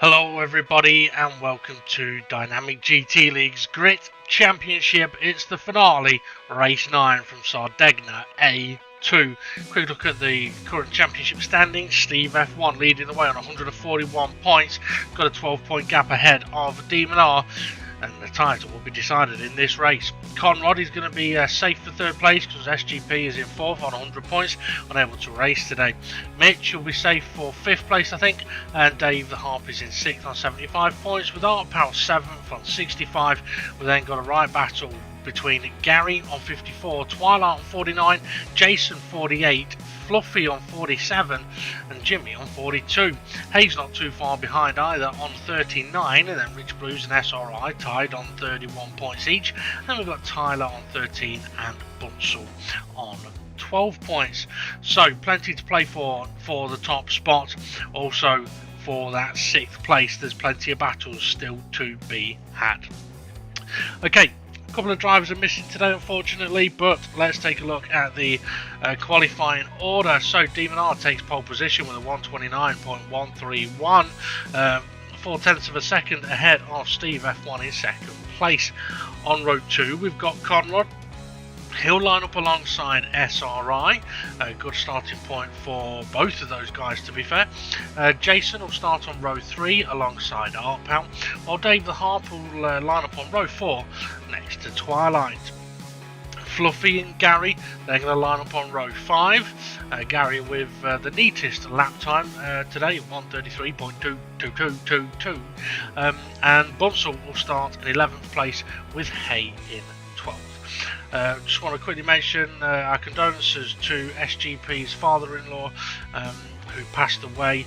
Hello everybody and welcome to Dynamic GT League's Grit Championship. It's the finale, race 9 from Sardegna A2. Quick look at the current championship standings. Steve F1 leading the way on 141 points. Got a 12-point gap ahead of Demon R. And the title will be decided in this race. Conrad is going to be safe for third place because SGP is in fourth on 100 points, unable to race today. Mitch will be safe for fifth place, I think, and Dave the Harp is in sixth on 75 points, with Art Pal seventh on 65. We then got a right battle between Gary on 54, Twilight on 49, Jason 48, Fluffy on 47 and Jimmy on 42. Hayes not too far behind either on 39, and then Rich Blues and SRI tied on 31 points each. And we've got Tyler on 13 and Bunsel on 12 points. So plenty to play for the top spot. Also for that sixth place, there's plenty of battles still to be had. Okay. A couple of drivers are missing today, unfortunately, but let's take a look at the qualifying order. So Demon R takes pole position with a 129.131, 4/10 of a second ahead of Steve F1 in second place. On road 2, we've got Conrad. He'll line up alongside SRI, a good starting point for both of those guys, to be fair. Jason will start on row 3 alongside Artpal, while Dave the Harp will line up on row 4 next to Twilight. Fluffy and Gary, they're going to line up on row 5. Gary with the neatest lap time today, 1:33.22222. And Bunsel will start in 11th place with Hay in 12th. Just want to quickly mention our condolences to SGP's father-in-law who passed away.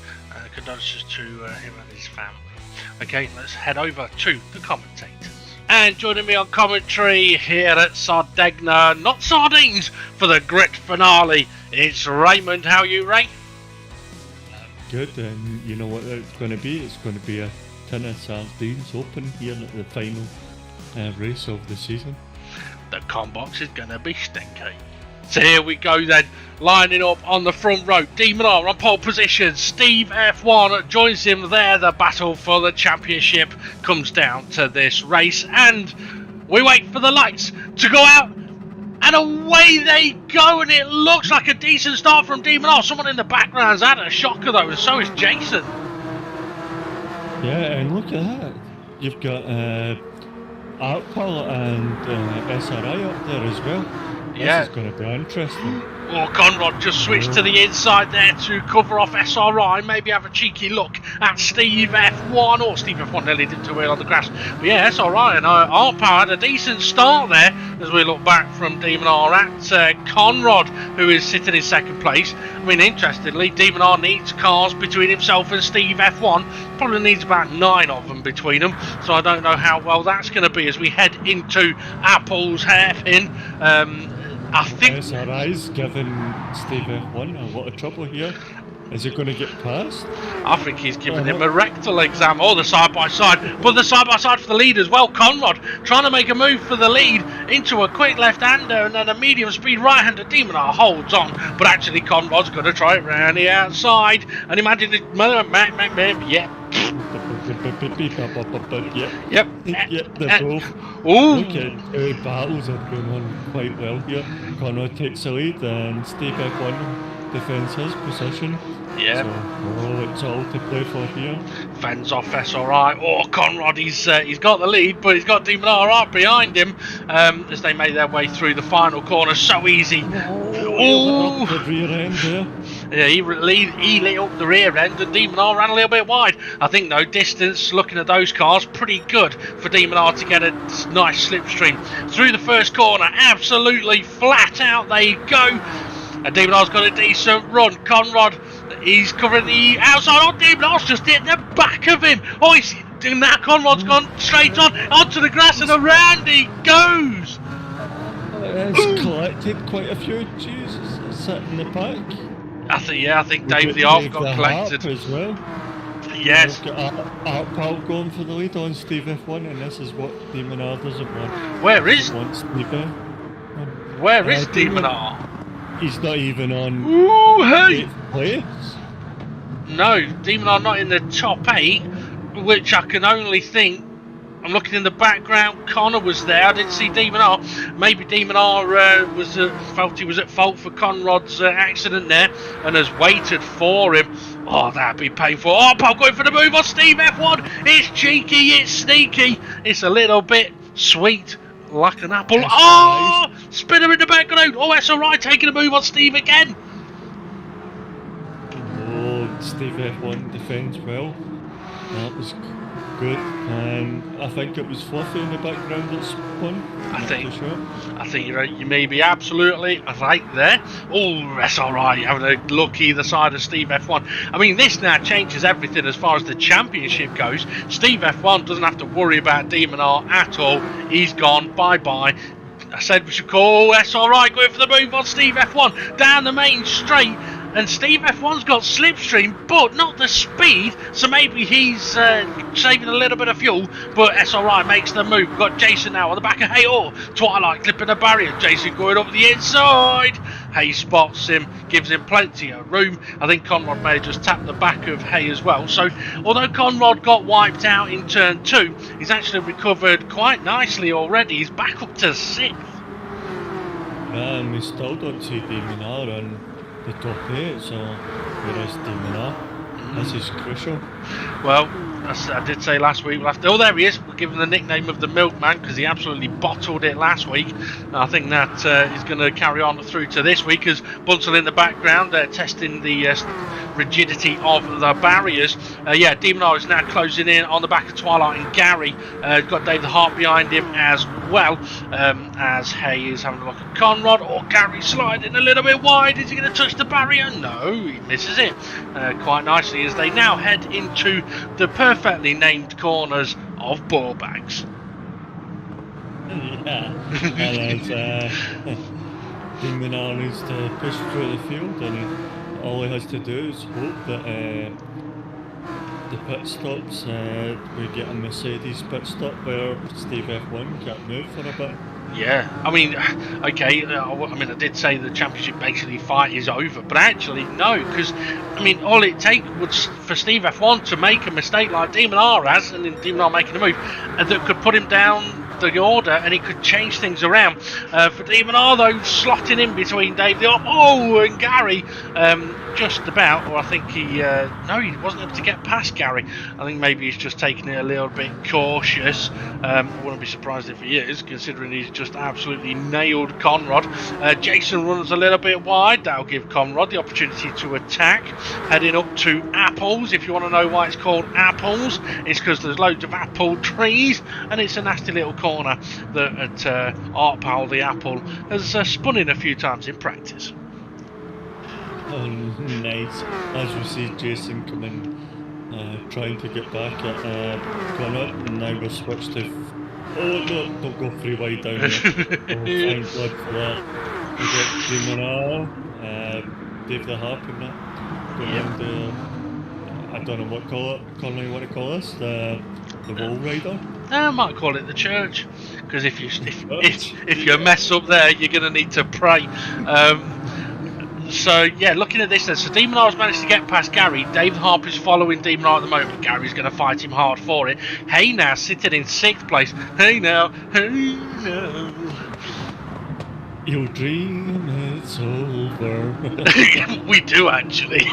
Condolences to him and his family. Okay, let's head over to the commentators. And joining me on commentary here at Sardegna, not sardines, for the Grit finale, it's Raymond. How are you, Ray? Good, and you know what it's going to be? It's going to be a tin of sardines open here at the final race of the season. The combox is going to be stinky. So here we go then, lining up on the front row. Demon R on pole position. Steve F1 joins him there. The battle for the championship comes down to this race, and we wait for the lights to go out, and away they go. And it looks like a decent start from Demon R. Someone in the background's had a shocker though, and so is Jason. Yeah, and look at that. You've got Artpal and SRI up there as well. Yeah. This is going to be interesting. Oh, Conrad just switched to the inside there to cover off SRI. Maybe have a cheeky look at Steve F1. Or Steve F1 nearly did too well on the grass. But yeah, SRI and Artpal had a decent start there as we look back from Demon R at Conrad, who is sitting in second place. I mean, interestingly, Demon R needs cars between himself and Steve F1. Probably needs about 9 of them between them. So I don't know how well that's going to be as we head into Apple's hairpin. I think SRI's giving Steve F1 a lot of trouble here. Is he going to get past? I think he's giving him a rectal exam, or the side-by-side. But the side-by-side for the lead as well. Conrad trying to make a move for the lead into a quick left-hander, and then a medium-speed right-hander. Demon R holds on, but actually Conrad's going to try it round the outside. And imagine it. Yeah. Yep. Yep, they're both. Ooh. Okay, battles are going on quite well here. Conrad takes the lead and Steve F1 defends his position. Yeah. So, it's all to play for here. Fends off SRI. Oh, Conrad, he's got the lead, but he's got Demon R right behind him as they make their way through the final corner. So easy. Oh, the rear end there. Yeah, he lit up the rear end, and Demon R ran a little bit wide. I think, though, distance, looking at those cars, pretty good for Demon R to get a nice slipstream. Through the first corner, absolutely flat out they go. And Demon R's got a decent run. Conrad, he's covering the outside. Oh, Demon R's just hit the back of him. Oh, he's doing that. Conrad's gone straight onto the grass, and around he goes. It's collected quite a few. Jesus, it's sat in the back. I think Dave the Harp got collected as well. Yes. We've got Artpal going for the lead on Steve F1, and this is what Demon R doesn't want. Where is Demon R? He's not even on 8th place. No, Demon R not in the top 8. which I can only think. I'm looking in the background. Connor was there. I didn't see Demon R. Maybe Demon R felt he was at fault for Conrod's accident there and has waited for him. Oh, that'd be painful. Oh, Paul going for the move on Steve F1. It's cheeky. It's sneaky. It's a little bit sweet, like an apple. Oh, spinner in the background. Oh, that's all right. Taking a move on Steve again. Oh, Steve F1 defends well. That was good, and I think it was Fluffy in the background that spun. I think you're right. You may be absolutely right there. Oh, that's all right. Having a look either side of Steve F1. I mean, this now changes everything as far as the championship goes. Steve F1 doesn't have to worry about Demon R at all. He's gone. Bye bye. I said we should call. That's all right. Going for the move on Steve F1 down the main straight. And Steve F1's got slipstream, but not the speed, so maybe he's saving a little bit of fuel, but SRI makes the move. We've got Jason now on the back of Hay. Oh, Twilight clipping the barrier. Jason going up the inside. Hay spots him, gives him plenty of room. I think Conrad may have just tapped the back of Hay as well. So, although Conrad got wiped out in turn 2, he's actually recovered quite nicely already. He's back up to 6th. We still don't see Demon R on the top 8, so where is Demon R? This is crucial. Well, as I did say last week, oh, there he is. We'll give him the nickname of the Milkman because he absolutely bottled it last week. And I think that is going to carry on through to this week as Bunzel in the background testing the rigidity of the barriers. Yeah, Demon R is now closing in on the back of Twilight and Gary. Got Dave the Heart behind him as well, as Hay is having a look at Conrad. Or Gary sliding a little bit wide. Is he going to touch the barrier? No, he misses it quite nicely as they now head into the perfectly named corners of ball bags. Yeah, and as Demon R needs to push through the field, and all he has to do is hope that the pit stops, we get a Mercedes pit stop where Steve F1 can't move for a bit. Yeah, I mean, okay, I did say the championship basically fight is over, but actually no, because, I mean, all it takes was for Steve F1 to make a mistake like Demon R has, and then Demon R making a move, that could put him down the order, and he could change things around. For Demon R, though, slotting in between Dave the and Gary, just about, or I think no, he wasn't able to get past Gary. I think maybe he's just taking it a little bit cautious. I wouldn't be surprised if he is, considering he's just absolutely nailed Conrad. Jason runs a little bit wide. That'll give Conrad the opportunity to attack. Heading up to Apples. If you want to know why it's called Apples, it's because there's loads of apple trees, and it's a nasty little corner that Art Powell the Apple has spun in a few times in practice. Oh, nice. As we see Jason come in, trying to get back at Conrad, and now we're switched to. Oh no, don't go free wide down there. Oh, thank God for that. We got Demon R, Dave the Harp and that. Yep. I don't know what call it. Conley, you want to call this? The wall rider? I might call it the church, because if you mess up there, you're going to need to pray. So yeah, looking at this then, so Demon R has managed to get past Gary. Dave Harp is following Demon R at the moment. Gary's going to fight him hard for it. Hey now, sitting in 6th place. Hey now. You'll dream it's over. We do actually.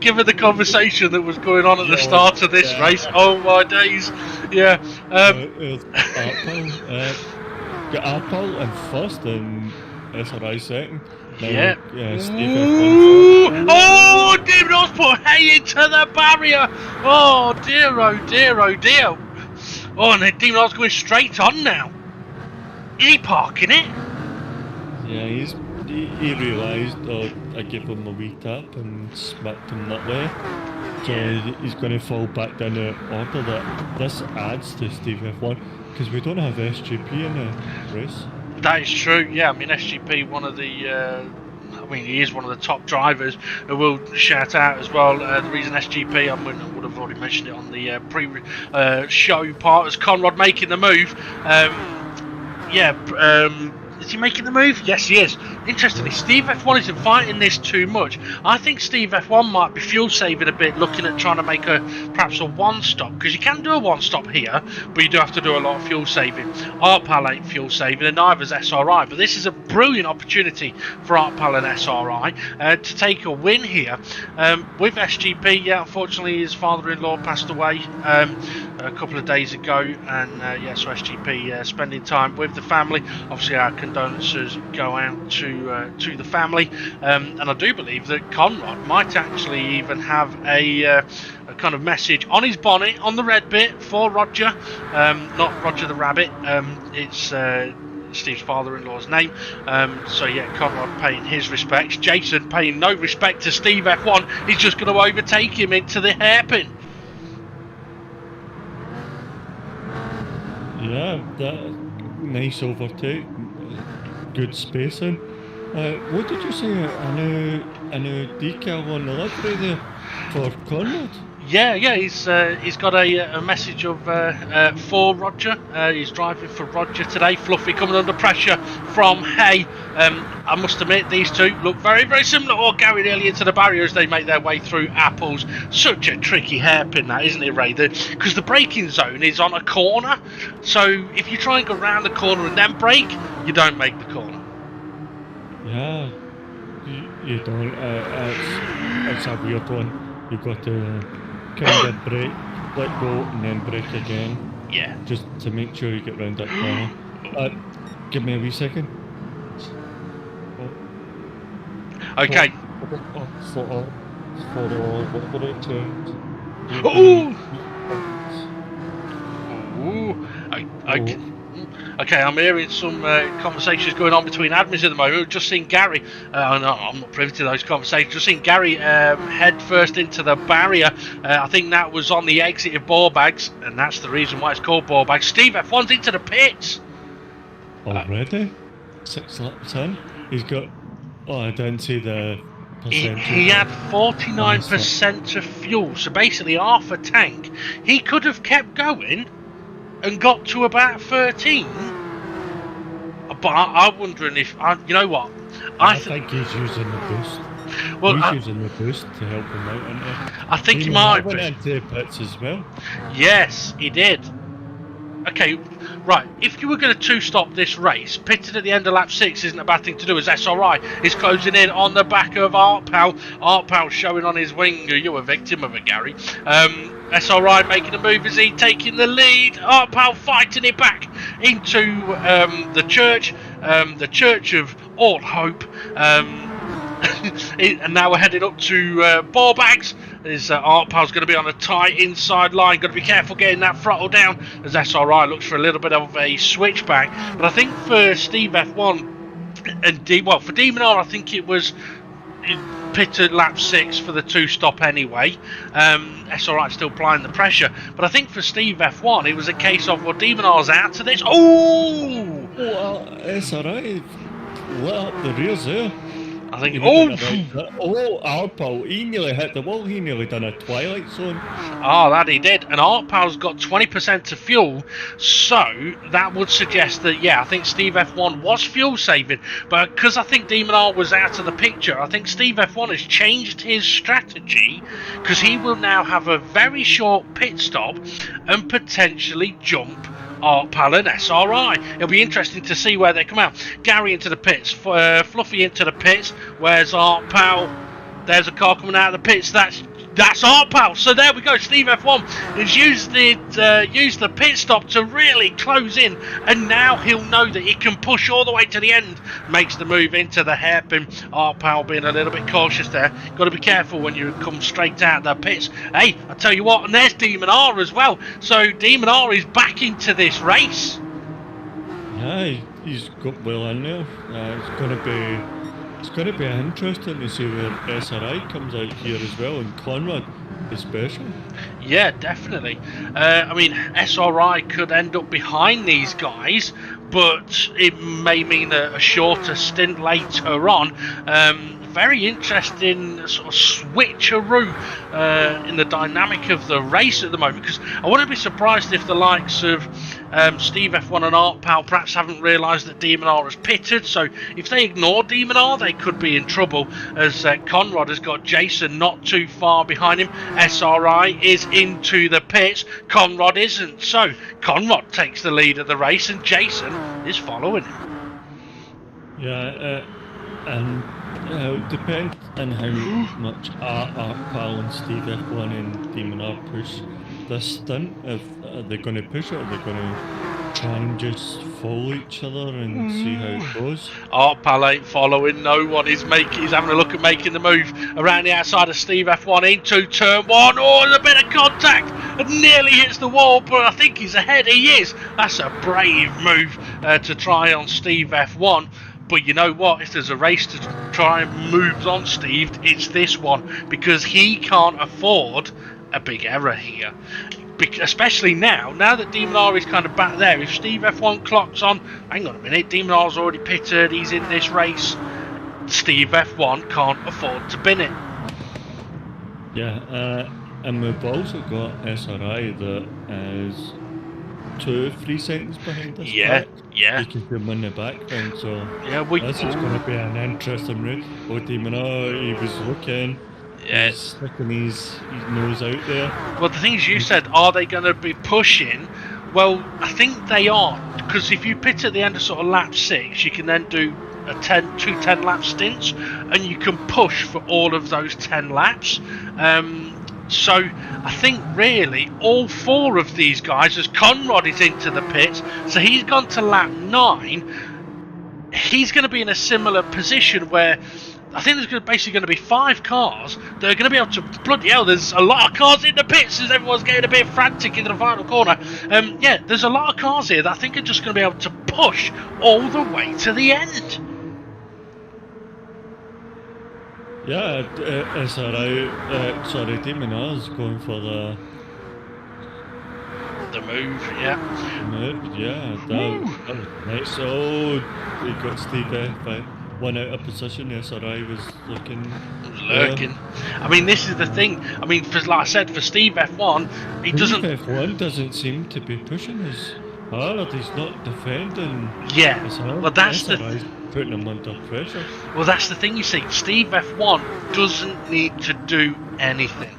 Given the conversation that was going on at the start of this race, oh my days. Yeah. Got Apple in first and SRI second. Yeah. Oh, Demon R's put Hay into the barrier. Oh dear, oh dear, oh dear. Oh, and then Demon R's going straight on now. Is he parking it? Yeah, he realised, I gave him a wee tap and smacked him that way. So he's going to fall back down the order. That this adds to Steve F1 because we don't have SGP in the race. That is true, yeah. I mean, SGP, one of the, he is one of the top drivers. We'll shout out as well. The reason SGP, I would have already mentioned it on the pre-show part, is Conrad making the move. Is he making the move? Yes, he is. Interestingly, Steve F1 isn't fighting this too much. I think Steve F1 might be fuel saving a bit, looking at trying to make perhaps a one-stop, because you can do a one-stop here, but you do have to do a lot of fuel saving. Artpal ain't fuel saving, and neither's SRI, but this is a brilliant opportunity for Artpal and SRI to take a win here. With SGP, yeah, unfortunately his father-in-law passed away a couple of days ago, and yeah, so SGP spending time with the family. Obviously our condolences go out to the family, and I do believe that Conrad might actually even have a kind of message on his bonnet, on the red bit, for Roger, not Roger the Rabbit. It's Steve's father-in-law's name. So yeah, Conrad paying his respects. Jason paying no respect to Steve F1. He's just going to overtake him into the hairpin. Yeah, that nice overtake, good spacing. What did you say? A new decal on the livery there for Conrad? Yeah, he's got a message of for Roger. He's driving for Roger today. Fluffy coming under pressure from Hay. I must admit, these two look very, very similar. Or Gary nearly into the barrier as they make their way through Apples. Such a tricky hairpin, that, isn't it, Ray? Because the braking zone is on a corner. So if you try and go round the corner and then brake, you don't make the corner. Yeah, you don't. It's a weird one. You've got to kind of brake, let go, and then brake again. Yeah. Just to make sure you get round that corner. Give me a wee second. Okay. Okay, I'm hearing some conversations going on between admins at the moment. We've just seen Gary, no, I'm not privy to those conversations, just seen Gary head first into the barrier. I think that was on the exit of ball bags, and that's the reason why it's called ball bags. Steve F1's into the pits. Already? 6 laps in? He's got, I didn't see the percentage. He had 49% of fuel, so basically half a tank. He could have kept going and got to about 13, but I'm wondering if you know what? I think he's using the boost. Well, he's using the boost to help him out, isn't he? I think he might went be. into the pits as well. Yes, he did. Okay, right. If you were going to two-stop this race, pitted at the end of lap 6 isn't a bad thing to do, as SRI is closing in on the back of Artpal. Artpal showing on his wing. You're a victim of it, Gary. SRI making a move. Is he taking the lead? Artpal fighting it back into the church of All Hope. And now we're heading up to ball bags. Artpal's going to be on a tight inside line. Got to be careful getting that throttle down as SRI looks for a little bit of a switchback. But I think for Steve F1 and for Demon R, I think it was pitted lap 6 for the two-stop anyway. SRI still applying the pressure. But I think for Steve F1, it was a case of, well, Demon R's out of this. Oh! Well, SRI lit up the rears there. I think. Artpal, he nearly hit the wall. He nearly done a twilight zone. Oh, that he did. And Artpal's got 20% of fuel, so that would suggest that, yeah, I think Steve F1 was fuel saving. But because I think Demon R was out of the picture, I think Steve F1 has changed his strategy, because he will now have a very short pit stop and potentially jump Artpal and SRI. It'll be interesting to see where they come out. Gary into the pits, Fluffy into the pits. Where's Artpal? There's a car coming out of the pits. That's Artpal. So there we go. Steve F1 has used the pit stop to really close in, and now he'll know that he can push all the way to the end. Makes the move into the hairpin. Artpal being a little bit cautious there. Got to be careful when you come straight out the pits. Hey, I tell you what, and there's Demon R as well. So Demon R is back into this race. Yeah, he's got well in there. It's going to be interesting to see where SRI comes out here as well, and Conrad especially. Yeah, definitely. I mean, SRI could end up behind these guys, but it may mean a shorter stint later on. Very interesting sort of switcheroo in the dynamic of the race at the moment, because I wouldn't be surprised if the likes of Steve F1 and Art Pal perhaps haven't realised that Demon R has pitted, so if they ignore Demon R, they could be in trouble, as Conrad has got Jason not too far behind him. SRI is into the pits, Conrad isn't, so Conrad takes the lead of the race and Jason is following him. Yeah, and it depends on how much Art Pal and Steve F1 and Demon R push this stunt. If they're going to push it, or they're going to try and just follow each other and see how it goes. Art Pal ain't following no one. He's having a look at making the move around the outside of Steve F1 into turn 1. Oh, there's a bit of contact and nearly hits the wall, but I think he's ahead. He is. That's a brave move to try on Steve F1. But you know what? If there's a race to try and move on Steve, it's this one, because he can't afford a big error here. Especially now that Demon R is kind of back there. If Steve F1 clocks on, hang on a minute, Demon R's already pitted, he's in this race. Steve F1 can't afford to bin it. Yeah, and we've also got SRI that is 2-3 seconds behind us. Yeah. Because they're in the background, so yeah, this is going to be an interesting route. Oh, Demon R, he was looking. Yeah. He's sticking his nose out there. Well, the things you said, are they going to be pushing? Well, I think they are, because if you pit at the end of sort of lap 6, you can then do two 10-lap stints, and you can push for all of those 10 laps. So I think really all 4 of these guys, as Conrad is into the pits, so he's gone to lap 9, he's going to be in a similar position where I think there's basically going to be 5 cars that are going to be able to, bloody hell, there's a lot of cars in the pits as everyone's getting a bit frantic into the final corner. Yeah, there's a lot of cars here that I think are just going to be able to push all the way to the end. Yeah, SRI, Demon R is going for the move, yeah. That was nice. Oh, he got Steve F1 out of position. SRI was looking. Lurking. I mean, this is the thing. I mean, like I said, for Steve F1, Steve F1 doesn't seem to be pushing as hard. He's not defending. Yeah. As hard. Well, that's SRI's putting him under pressure. Well, that's the thing. You see, Steve F1 doesn't need to do anything.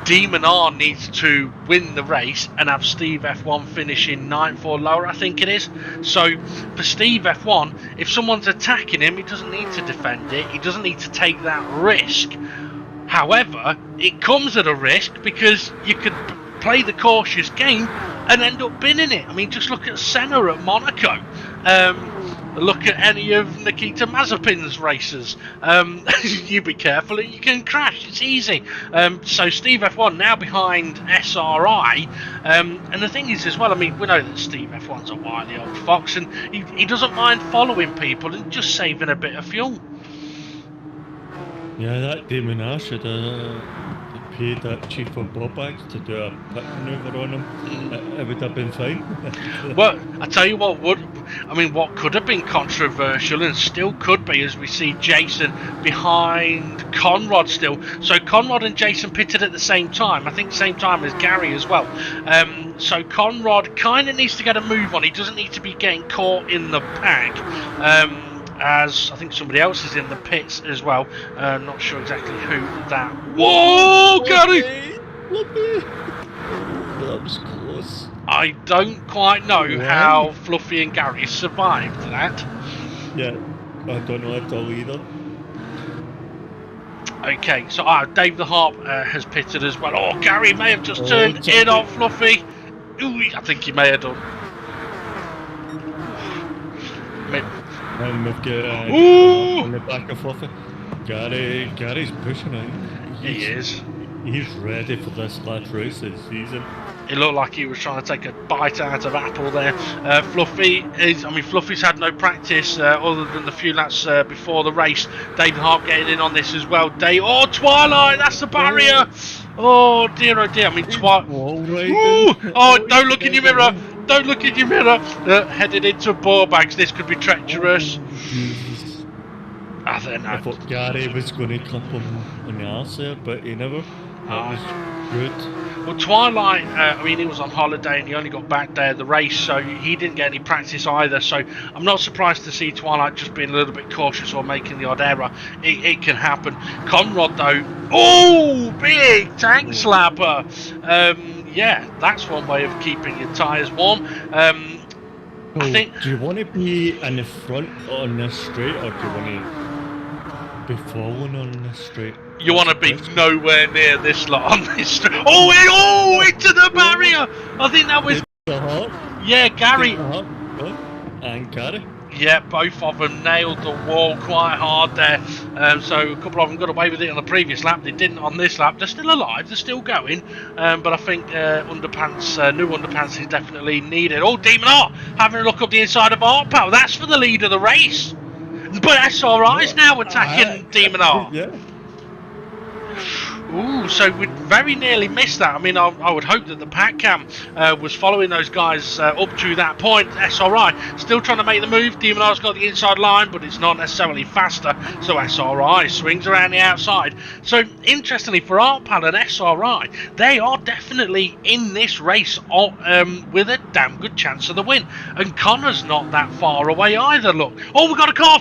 Demon R needs to win the race and have Steve F1 finish in 9th or lower, I think it is. So for Steve F1, if someone's attacking him, he doesn't need to defend it. He doesn't need to take that risk. However, it comes at a risk, because you could play the cautious game and end up binning it. I mean, just look at Senna at Monaco. Look at any of Nikita Mazepin's races. You be careful and you can crash. It's easy. So Steve F1 now behind SRI. And the thing is as well, I mean, we know that Steve F1's a wily old fox, and he doesn't mind following people and just saving a bit of fuel. Yeah, that Demon R should have paid that chief of Bobags to do a pit manoeuvre on him. It would have been fine. Well, I tell you what what could have been controversial, and still could be, as we see Jason behind Conrad still. So Conrad and Jason pitted at the same time, I think same time as Gary as well. So Conrad kind of needs to get a move on. He doesn't need to be getting caught in the pack. As I think somebody else is in the pits as well. Not sure exactly who that. Whoa, Gary! That was close. I don't quite know how Fluffy and Gary survived that. Yeah, I don't know at all either. Okay, so Dave the Harp has pitted as well. Oh, Gary may have just turned in on Fluffy. Ooh, I think he may have done. And we've got on the back of Fluffy. Gary's pushing it. He is. He's ready for this last race this season. It looked like he was trying to take a bite out of apple there. Fluffy's had no practice other than the few laps before the race. David Harp getting in on this as well. Twilight, that's the barrier. Oh dear, oh dear. I mean, Twilight. Oh, don't look in your mirror. Don't look in your mirror. Headed into ball bags. This could be treacherous. I thought Gary was going to clip him on the arse there, but he never. good. Well, Twilight, I mean, he was on holiday and he only got back there the race, so he didn't get any practice either. So I'm not surprised to see Twilight just being a little bit cautious or making the odd error. It can happen. Conrad, though, oh, big tank slapper. Yeah, that's one way of keeping your tyres warm. So I think. Do you want to be in the front on this straight, or do you want to be following on this straight? You want to be nowhere near this lot on this street. Oh, into the barrier! I think that was. Yeah, Gary. And Gary. Yeah, both of them nailed the wall quite hard there. So a couple of them got away with it on the previous lap. They didn't on this lap. They're still alive. They're still going. But I think underpants, new underpants is definitely needed. Oh, Demon R having a look up the inside of Art Power. That's for the lead of the race. But SRI's now attacking Demon R. Yeah. Ooh, so we very nearly missed that. I mean, I would hope that the pack cam was following those guys up to that point. SRI still trying to make the move. Demon R's got the inside line, but it's not necessarily faster. So SRI swings around the outside. So interestingly for Artpal and SRI, they are definitely in this race with a damn good chance of the win. And Connor's not that far away either. Look, oh, we got a car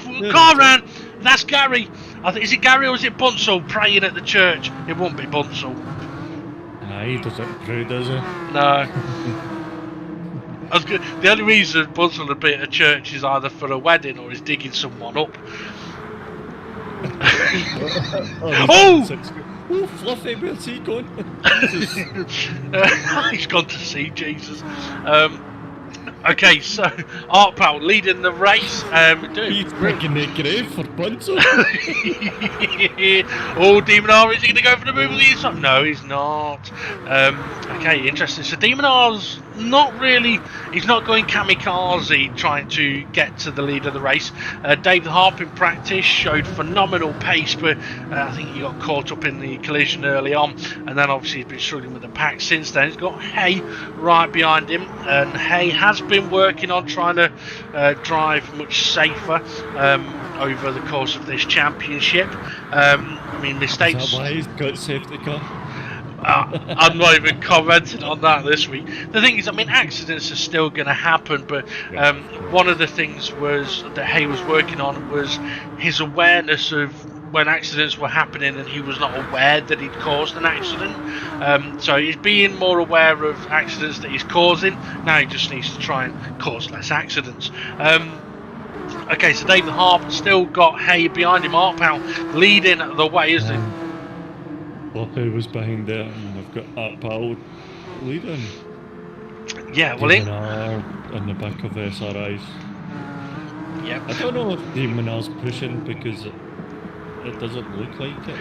round. That's Gary. Is it Gary or is it Bunsell praying at the church? It won't be Bunsell. Nah, he doesn't pray, does he? No. The only reason Bunsell would be at a church is either for a wedding or he's digging someone up. Oh! Fluffy, where's he going? He's gone to see Jesus. Okay, so Artpal leading the race. He's making the grave for Bunsell. Oh, Demon R, is he going to go for the move with the inside? No, he's not. Okay, interesting. So Demon R's not really, he's not going kamikaze trying to get to the lead of the race. David Harp in practice showed phenomenal pace, but I think he got caught up in the collision early on, and then obviously he's been struggling with the pack since then. He's got Hay right behind him, and Hay has been working on trying to drive much safer over the course of this championship. I mean, mistakes. Is that why he's got safety car? I'm not even commenting on that this week. The thing is, I mean, accidents are still going to happen, but one of the things that Hay was working on was his awareness of when accidents were happening and he was not aware that he'd caused an accident. So he's being more aware of accidents that he's causing. Now he just needs to try and cause less accidents. Okay, so David Harp still got Hay behind him. Artpal leading the way, isn't he? Fluffy was behind there, and they've got Artpal leading. Yeah, well, in the back of the SRIs. Yep. I don't know if Demon R's pushing because it doesn't look like it.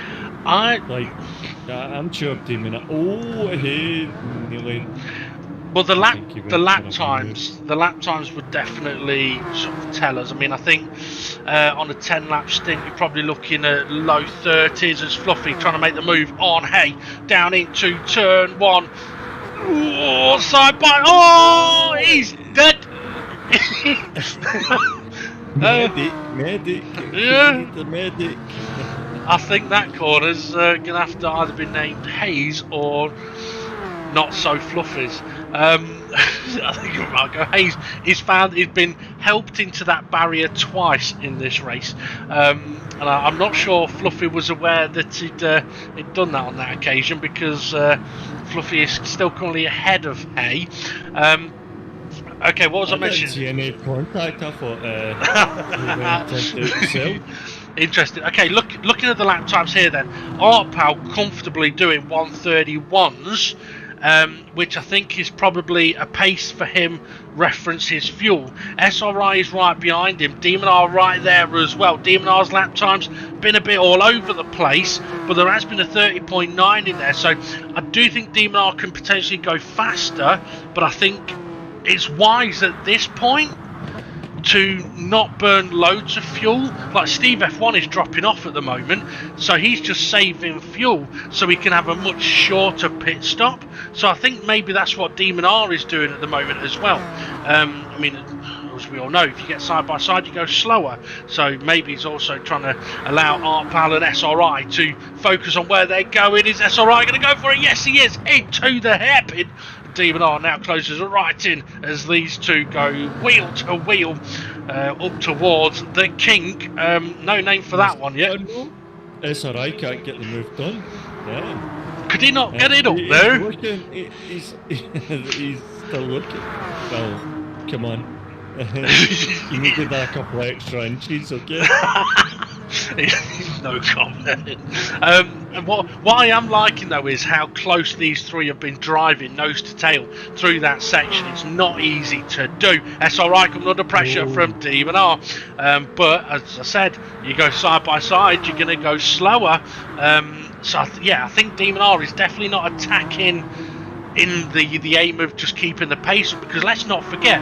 I'm sure Demon R. Oh, hey, nearly. Well, the lap times would definitely sort of tell us. I mean, I think on a 10-lap stint, you're probably looking at low 30s as Fluffy trying to make the move on Hay down into turn 1. Oh, side by. Oh, he's dead. Medic. Yeah. The medic. I think that corner's going to have to either be named Hayes or Not So Fluffies. I think it might go Hayes. He's been helped into that barrier twice in this race, and I'm not sure Fluffy was aware that he'd done that on that occasion, because Fluffy is still currently ahead of Hay. Okay, what was I mentioning? DNA contact, I thought Interesting. Okay, looking at the lap times here then, Artpal comfortably doing 1:31s, which I think is probably a pace for him, reference his fuel. SRI is right behind him, Demon R right there as well. Demon R's lap times been a bit all over the place, but there has been a 30.9 in there, so I do think Demon R can potentially go faster, but I think it's wise at this point to not burn loads of fuel. Like Steve F1 is dropping off at the moment, so he's just saving fuel so he can have a much shorter pit stop. So I think maybe that's what Demon R is doing at the moment as well. I mean, as we all know. If you get side by side, you go slower. So maybe he's also trying to allow Artpal and SRI to focus on where they're going. Is SRI going to go for it? Yes, he is. Into the hairpin. Demon R now closes right in as these two go wheel to wheel up towards the King. No name for that one yet. SRI can't get the move done. Yeah. Could he not get it up there? He's still looking. Well, come on. You needed a couple extra inches, okay? No comment. And what I am liking though is how close these three have been driving nose to tail through that section. It's not easy to do. SRI coming under pressure from Demon R, but as I said, you go side by side, you're going to go slower. So I think Demon R is definitely not attacking in the aim of just keeping the pace, because let's not forget,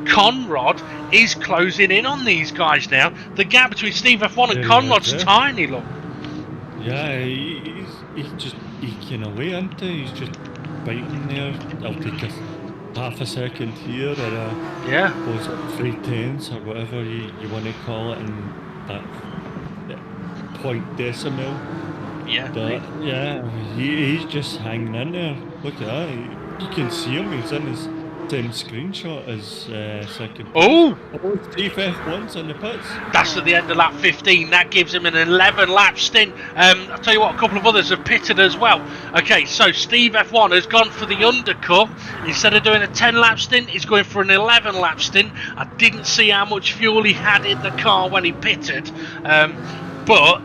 Conrad is closing in on these guys now. The gap between Steve F1 and Conrad's tiny, look. Yeah, he's just eking away, isn't he? He's just biting there. I'll take a half a second here, or was it 3/10 or whatever you want to call it, in that point decimal. Yeah. But, he's just hanging in there. Look at that. You can see him. He's in his same screenshot as second. Oh! Steve F1's in the pits. That's at the end of lap 15. That gives him an 11-lap stint. I'll tell you what, a couple of others have pitted as well. Okay, so Steve F1 has gone for the undercut. Instead of doing a 10-lap stint, he's going for an 11-lap stint. I didn't see how much fuel he had in the car when he pitted. But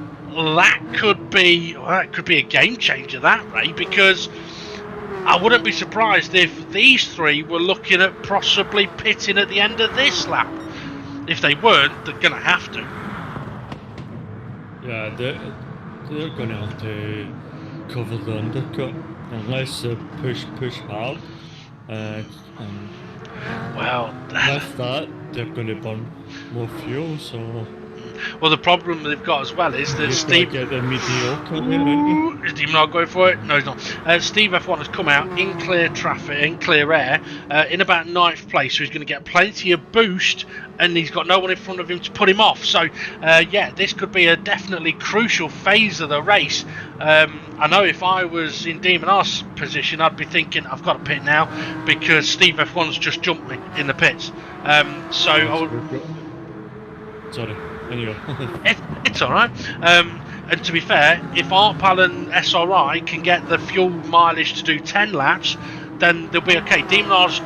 that could be a game changer, that, Ray, because I wouldn't be surprised if these three were looking at possibly pitting at the end of this lap. If they weren't, they're going to have to. Yeah, they're going to have to cover the undercut unless they push hard. And with that, they're going to burn more fuel, so... Well, the problem they've got as well is that Steve... Get the mediocre, is Demon not going for it? No, he's not. Steve F1 has come out in clear traffic, in clear air, in about 9th place, so he's going to get plenty of boost, and he's got no one in front of him to put him off. So, this could be a definitely crucial phase of the race. I know if I was in Demon R's position, I'd be thinking, I've got to pit now, because Steve F1's just jumped me in the pits. Sorry. Anyway. It's alright. And to be fair, if Artpal and SRI can get the fuel mileage to do 10 laps, then they'll be okay. Demon R's,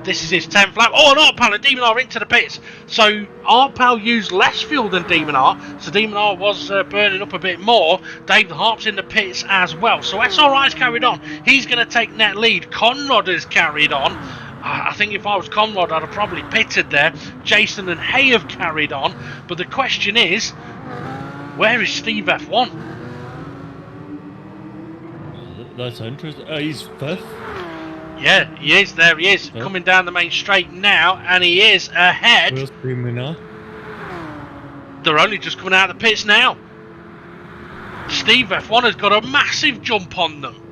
this is his 10th lap. Oh, and Artpal and Demon R into the pits. So Artpal used less fuel than Demon R, so Demon R was burning up a bit more. Dave the Harp's in the pits as well. So SRI's carried on. He's going to take net lead. Conrad has carried on. I think if I was Conrad, I'd have probably pitted there. Jason and Hay have carried on. But the question is, where is Steve F1? That's interesting. He's 5th. Yeah, he is. There he is. Yeah. Coming down the main straight now, and he is ahead. Where's Demon? They're only just coming out of the pits now. Steve F1 has got a massive jump on them.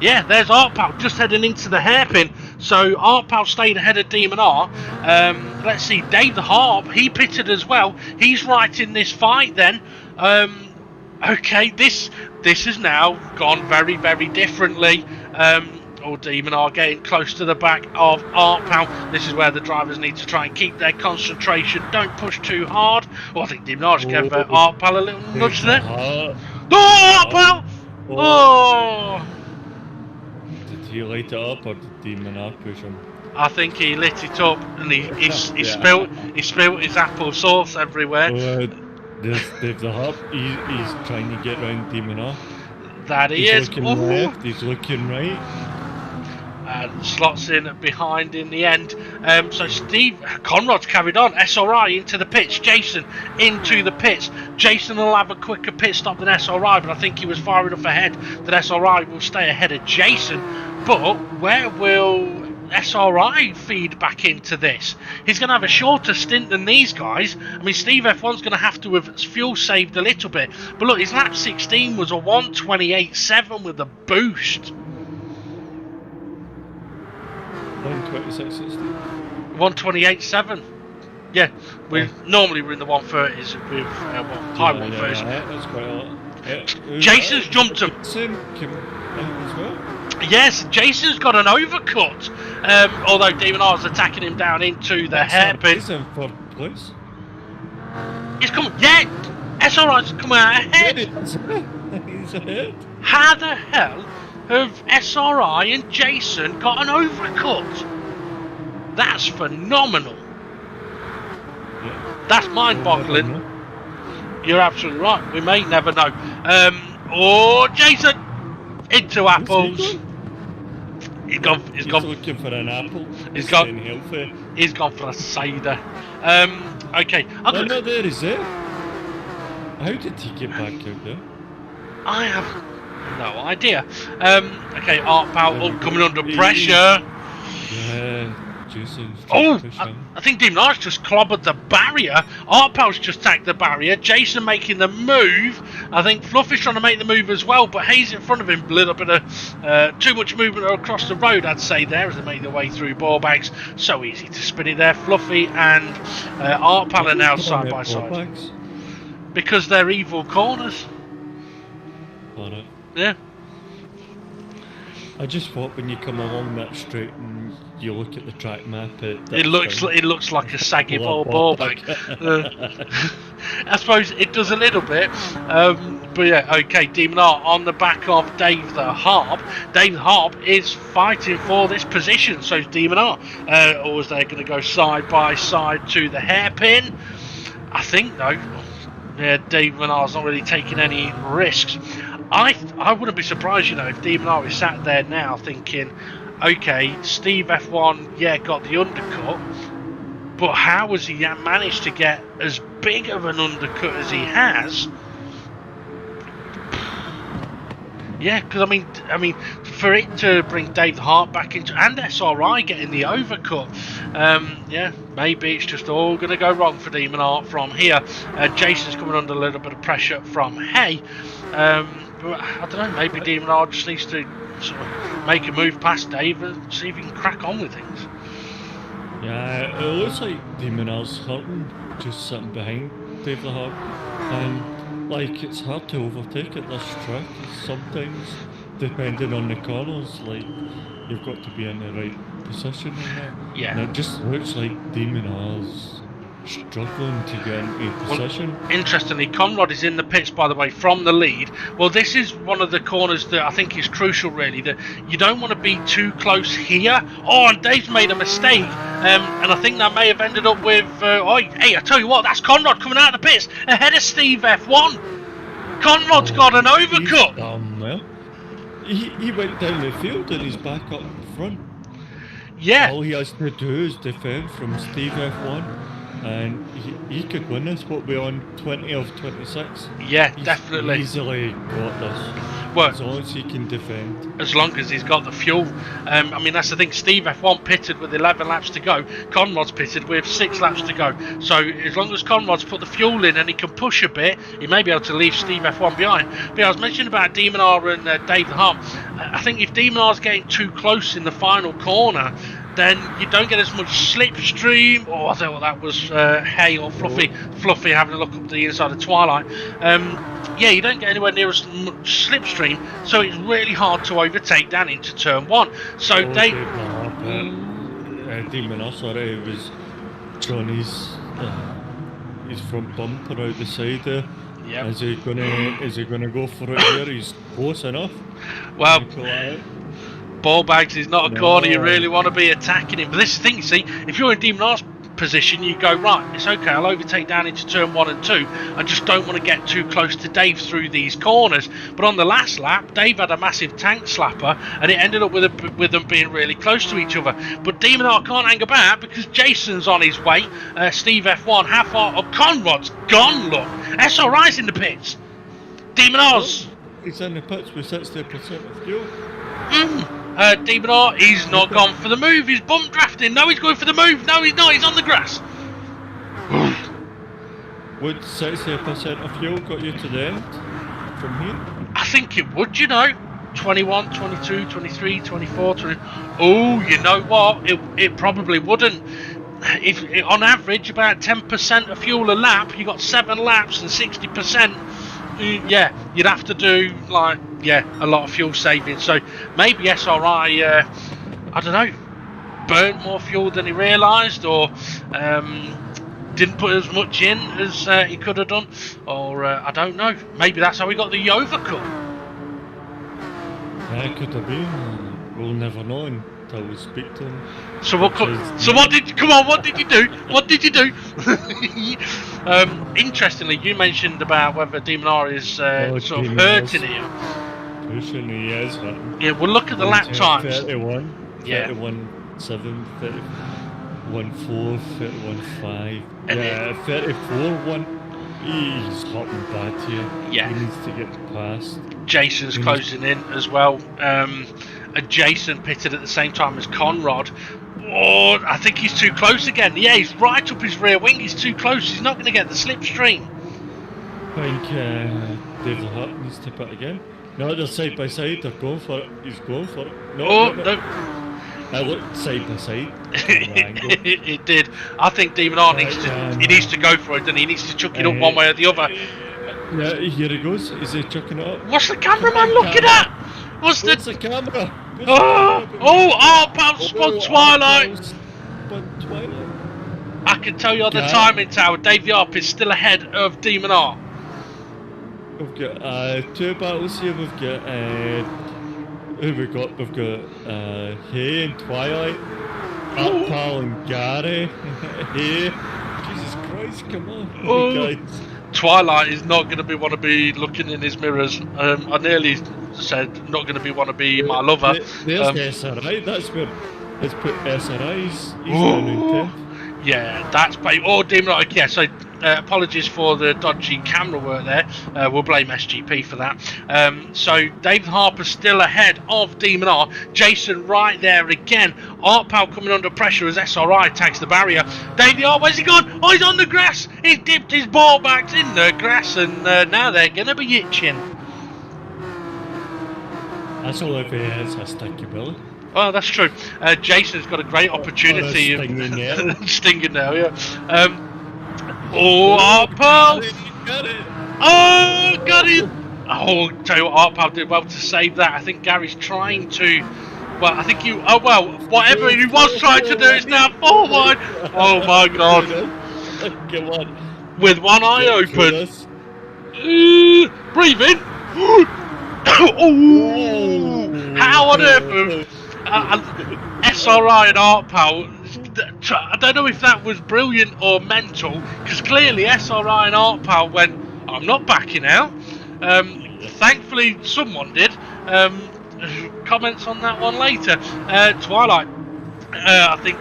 Yeah, there's Artpal just heading into the hairpin. So Artpal stayed ahead of Demon R. Let's see, Dave the Harp, he pitted as well. He's right in this fight then. Okay, this has now gone very, very differently. Demon R getting close to the back of Artpal. This is where the drivers need to try and keep their concentration. Don't push too hard. I think Demon R just gave Artpal a little nudge there. Oh, Artpal! Oh! Did he light it up, or did Demon R push him? I think he lit it up, and he spilled his apple sauce everywhere. There's Dave the Harp. He's trying to get round Demon R. That he is. He's looking left. He's looking right. And slots in behind in the end. So Conrad's carried on. SRI into the pits. Jason into the pits. Jason will have a quicker pit stop than SRI, but I think he was far enough ahead that SRI will stay ahead of Jason. But where will SRI feed back into this? He's going to have a shorter stint than these guys. I mean, Steve F1's going to have to have fuel saved a little bit. But look, his lap 16 was a 1:28.7 with a boost. 126.60. 128.7. Yeah, normally we're in the 130s with high 130s. That's quite a lot. Jason's jumped him. Jason came as well. Yes, Jason's got an overcut. Although Demon R's attacking him down into the hairpin. He's in third place. He's coming. Yeah, SRI's coming out ahead. He's ahead. How the hell have SRI and Jason got an overcut? That's phenomenal. Yeah. That's mind-boggling. You're absolutely right. We may never know. Jason into apples. He's gone. He's looking for an apple. He's gone healthy. He's gone for a cider. Okay. No, there he's there. How did he get back out there? I have no idea. Okay, Art Powell coming under pressure. Yeah, Jason's I think Demon R's just clobbered the barrier. Art Powell's just tagged the barrier. Jason making the move. I think Fluffy's trying to make the move as well, but Hayes in front of him. A little bit of too much movement across the road, I'd say, there as they make their way through ball bags. So easy to spin it there. Fluffy and Art Powell are now side by side. Because they're evil corners. Alright. Yeah. I just thought when you come along that straight and you look at the track map, it looks like a saggy ball bag. I suppose it does a little bit, but yeah. Okay, Demon R on the back of Dave the Harp. Dave the Harp is fighting for this position, so is Demon R. Or is they going to go side by side to the hairpin? I think though. Yeah, Demon R's not really taking any risks. I wouldn't be surprised, if Demon R is sat there now thinking, okay, Steve F1, got the undercut, but how has he managed to get as big of an undercut as he has? Yeah, because I mean, for it to bring Dave the Hart back into, and SRI getting the overcut, maybe it's just all going to go wrong for Demon Art from here. Jason's coming under a little bit of pressure from Hay. But I don't know, maybe Demon Art just needs to sort of make a move past Dave and see if he can crack on with things. Yeah, it looks like Demon Art's hurting, just sitting behind Dave the Hart, and it's hard to overtake at this track sometimes, depending on the corners. You've got to be in the right position in that. Yeah. And it just looks like Demon R's struggling to get into position. Well, interestingly, Conrad is in the pits, by the way, from the lead. Well, this is one of the corners that I think is crucial, really, that you don't want to be too close here. Oh, and Dave's made a mistake, and I think that may have ended up with... hey, I tell you what, that's Conrad coming out of the pits ahead of Steve F1. Conrad's got an overcut. Well, he went down the field and he's back up front. Yeah. All he has to do is defend from Steve F1. And he could win this. What, we're on 20 of 26? Yeah, definitely. Easily got this. Well, as long as he can defend. As long as he's got the fuel. That's the thing. Steve F1 pitted with 11 laps to go. Conrad's pitted with 6 laps to go. So as long as Conrad's put the fuel in and he can push a bit, he may be able to leave Steve F1 behind. But I was mentioning about Demon R and Dave the Harp. I think if Demon R's getting too close in the final corner, then you don't get as much slipstream. I thought that was Hay or Fluffy having a look up the inside of Twilight. You don't get anywhere near as much slipstream, so it's really hard to overtake down into turn 1. So Demon R, sorry, it was Johnny's front bumper out the side there. Yep. Is he gonna go for it here? He's close enough. Well, ball bags is not a corner you really want to be attacking him. But this is the thing, you see, if you're in Demon R's position, you go, right, it's okay, I'll overtake down into turn 1 and 2. I just don't want to get too close to Dave through these corners. But on the last lap, Dave had a massive tank slapper, and it ended up with them being really close to each other. But Demon R can't hang about because Jason's on his way. Steve F1, how far? Oh, Conrad's gone, look. SRI's in the pits. Demon R's. He's in the pits with 60% of fuel. Demon R, he's not gone for the move. He's bump drafting. No, he's going for the move. No, he's not. He's on the grass. Would 60% of fuel got you to the end from here? I think it would, 21, 22, 23, 24, 20. Oh, you know what? It probably wouldn't. If on average about 10% of fuel a lap, you got 7 laps and 60%. Yeah, you'd have to do like a lot of fuel saving. So maybe SRI, I don't know, burnt more fuel than he realised, or didn't put as much in as he could have done, or I don't know. Maybe that's how he got the overcut. Yeah, it could have been. We'll never know until we speak to him. So what? What did you do? What did you do? Interestingly, you mentioned about whether Demonar is sort of hurting him. Pushing, he is hurting. Yeah, we'll look at the lap times. 31, Yeah. 31.7, 31.4, 31.5. Yeah, 34.1. He's hopping bad here. Yeah. He needs to get past. Jason's closing in as well. And Jason pitted at the same time as Conrad. Oh, I think he's too close again. Yeah, he's right up his rear wing. He's too close. He's not going to get the slipstream. I think David Hart needs to pit again. No, they're side by side. They're going for it. He's going for it. No. I looked side by side. It did. I think Demonar needs to go for it, and he needs to chuck it up one way or the other. Yeah, here he goes. Is he chucking it up? What's the cameraman looking at? What's the camera? Arpal spun Twilight. Twilight. I can tell you on the timing tower, Davey Arp is still ahead of Demonar. We've got 2 battles here. We've got who we got? We've got Hay and Twilight, Arpal and Gary. Hay. Jesus Christ, come on, guys. Twilight is not going to want to be looking in his mirrors. I nearly said not going to want to be my lover. There's SRI. That's where let's put SRI's. He's down in 10th. Yeah, that's babe. Oh, Demonar. Yeah, so apologies for the dodgy camera work there. We'll blame SGP for that. So David Harper's still ahead of Demonar. Jason right there again. Arpal coming under pressure as SRI tags the barrier. David Hart, where's he gone? Oh, he's on the grass. He's dipped his ball back in the grass, and now they're going to be itching. That's all if he has a sticky belly. Oh, that's true. Jason's got a great opportunity of stinging now, yeah. Arpal! Got it! Oh, got it! Oh, tell you what, Arpal did well to save that. I think Gary's trying to. Well, I think you. Oh, well, whatever he was trying to do is now forward. Oh, my God. Come on. With one eye open. Breathe in. Oh, how on earth? SRI and Arpal, I don't know if that was brilliant or mental, because clearly SRI and Arpal went, I'm not backing out. Thankfully someone did. Comments on that one later. Twilight, I think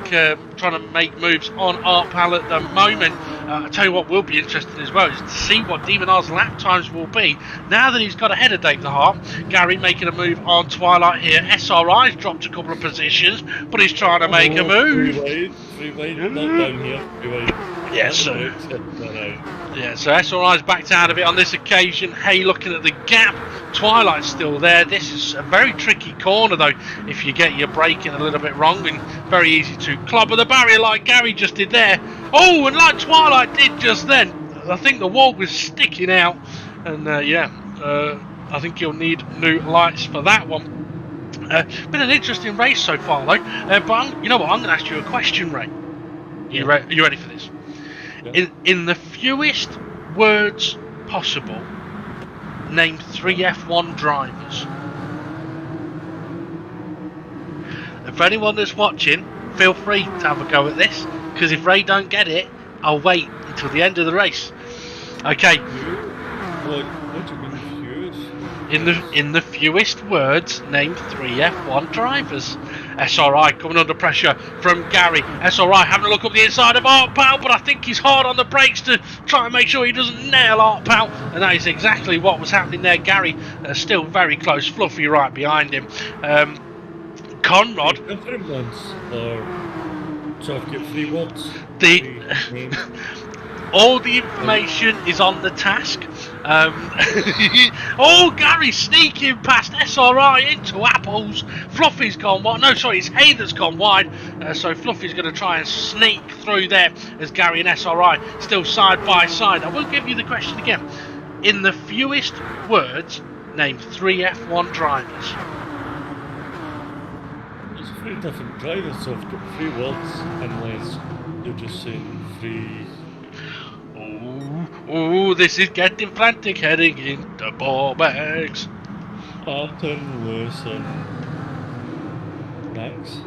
trying to make moves on Arpal at the moment. I tell you what will be interesting as well is to see what Demonar's lap times will be now that he's got ahead of Dave the Hart. Gary making a move on Twilight here. SRI's dropped a couple of positions, but he's trying to make a move. Free wide, not down here. Free wide. Yes, so SRI's backed out of it on this occasion. Hay looking at the gap. Twilight's still there. This is a very tricky corner though if you get your braking a little bit wrong, and very easy to clobber the barrier like Gary just did there. Oh, and like Twilight did just then. I think the wall was sticking out, and I think you'll need new lights for that one. Been an interesting race so far though, but you know what, I'm going to ask you a question, Ray. You ready for this? Yeah. In the fewest words possible, name 3 F1 drivers. If anyone that's watching, feel free to have a go at this, because if Ray don't get it, I'll wait until the end of the race. Okay. What do you mean fewest? In the fewest words, name 3 F1 drivers. SRI coming under pressure from Gary. SRI having a look up the inside of Arpal, but I think he's hard on the brakes to try and make sure he doesn't nail Arpal, and that is exactly what was happening there. Gary still very close, Fluffy right behind him. Conrad. Different ones, or so I've got 3 words. All the information is on the task. Oh, Gary sneaking past SRI into Apples. Fluffy's gone wide. No, sorry, it's Hay that's gone wide. So Fluffy's going to try and sneak through there as Gary and SRI still side by side. I will give you the question again. In the fewest words, name 3 F1 drivers. There's 3 different drivers, so I've got 3 words, unless you're just saying 3. Oh, this is getting frantic, heading into ball bags. Ayrton, Lewis, and Max.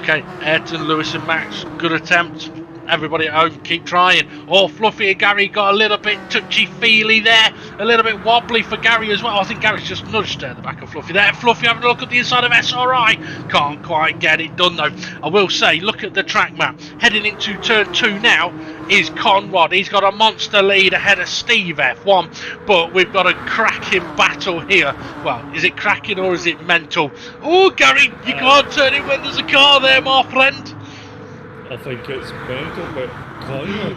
Okay, Ayrton, Lewis and Max, good attempt. Everybody at home, keep trying. Oh, Fluffy and Gary got a little bit touchy-feely there. A little bit wobbly for Gary as well. I think Gary's just nudged at the back of Fluffy there. Fluffy having a look at the inside of SRI. Can't quite get it done though. I will say, look at the track map. Heading into turn 2 now is Conrad. He's got a monster lead ahead of Steve F1. But we've got a cracking battle here. Well, is it cracking or is it mental? Oh, Gary, you can't turn it when there's a car there, my friend. I think it's mental, but Conrad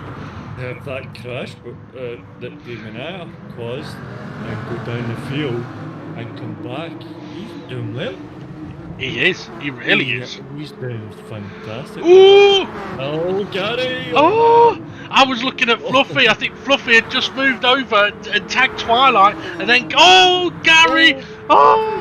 had that crash that Damon caused and go down the field and come back. He's doing well. He is. He really is. He's doing fantastic. Ooh! Oh, Gary! Oh! I was looking at Fluffy. I think Fluffy had just moved over and tagged Twilight, and then Gary! Oh!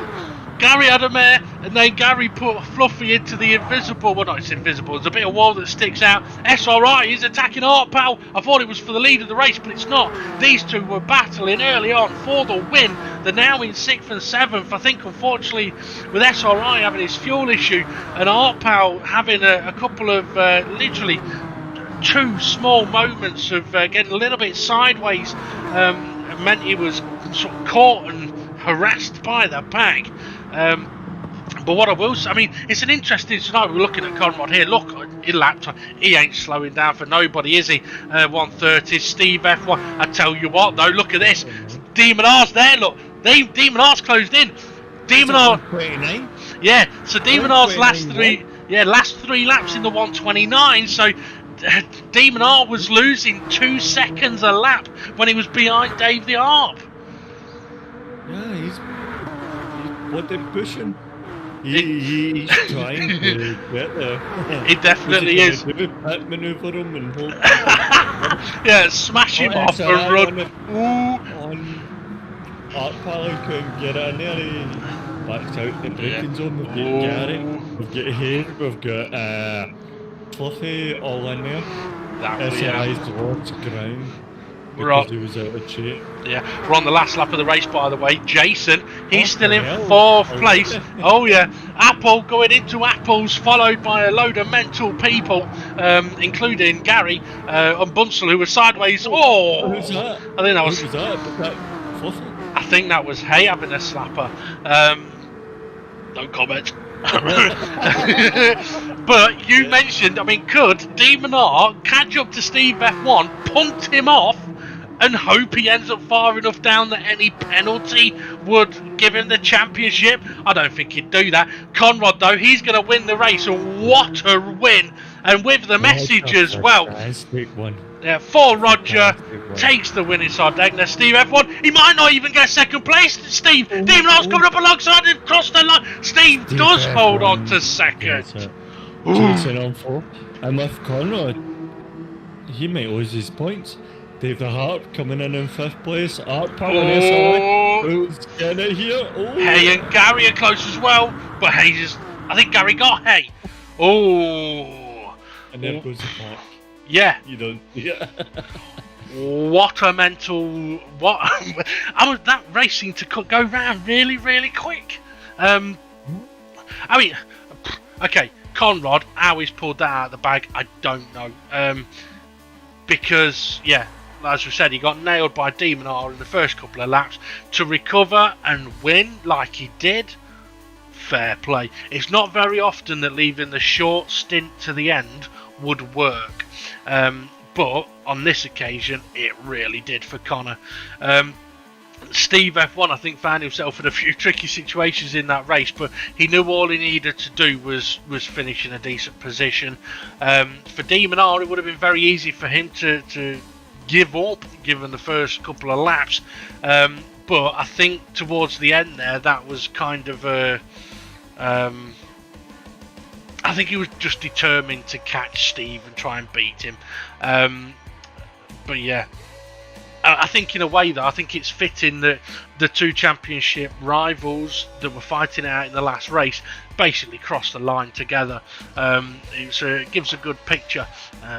Gary had a mare, and then Gary put Fluffy into the invisible. Well, not it's invisible. There's a bit of wall that sticks out. SRI is attacking Art Pal. I thought it was for the lead of the race, but it's not. These two were battling early on for the win. They're now in 6th and 7th. I think, unfortunately, with SRI having his fuel issue and Art Pal having a couple of literally 2 small moments of getting a little bit sideways, meant he was sort of caught and harassed by the pack. But what I will say, I mean, it's an interesting scenario. We're looking at Conrad here. Look, in lap time, he ain't slowing down for nobody, is he? 130, Steve F1. I tell you what, though, look at this. Demon R's there, look. Demon R's closed in. Demon R. 29? Yeah, so Demon R's last 3 laps in the 129. So Demon R was losing 2 seconds a lap when he was behind Dave the Arp. Yeah, he's what they're pushing. He's trying to get there. He definitely is. Do pit manoeuvre him and hope. Yeah, smash him off and run. Art Pal couldn't get in there. He backed out the braking zone. We've got Gary, we've got Hay, we've got Fluffy all in there. SRI's lost ground. Because he was out of shape. Yeah, we're on the last lap of the race, by the way. Jason, he's still in 4th place. Oh yeah, Apple going into Apples, followed by a load of mental people, including Gary and Bunsell, who were sideways. Oh, who's that? I think that was. Who was that? Fluffy? I think that was Hay having a slapper. No comment. But you mentioned, I mean, could Demon R catch up to Steve F1, punt him off, and hope he ends up far enough down that any penalty would give him the championship? I don't think he'd do that. Conrad, though, he's going to win the race, and what a win! And with the message as well. One. Yeah, for Roger, takes the win in Sardegna. Steve F1, he might not even get 2nd place. Steve, Demon R's coming up alongside him, cross the line. Steve does hold on to 2nd. Jason on 4. And with Conrad, he might lose his points. Dave the Harp coming in 5th place. Art Pal and SRI. Who's getting it here? Oh. Hay and Gary are close as well, but I think Gary got Hay. Oh. And there goes the park. Yeah. You don't. Yeah. What a mental. That race seemed to go round really, really quick. I mean, okay, Conrad, how he's pulled that out of the bag, I don't know. Because, yeah, as we said, he got nailed by Demon R in the first couple of laps. To recover and win like he did, fair play. It's not very often that leaving the short stint to the end would work. But on this occasion, it really did for Connor. Steve F1, I think, found himself in a few tricky situations in that race, but he knew all he needed to do was finish in a decent position. For Demon R, it would have been very easy for him to give up given the first couple of laps. But I think towards the end there, that was kind of a... I think he was just determined to catch Steve and try and beat him. But yeah, I think in a way though, I think it's fitting that the two championship rivals that were fighting out in the last race basically crossed the line together. It gives a good picture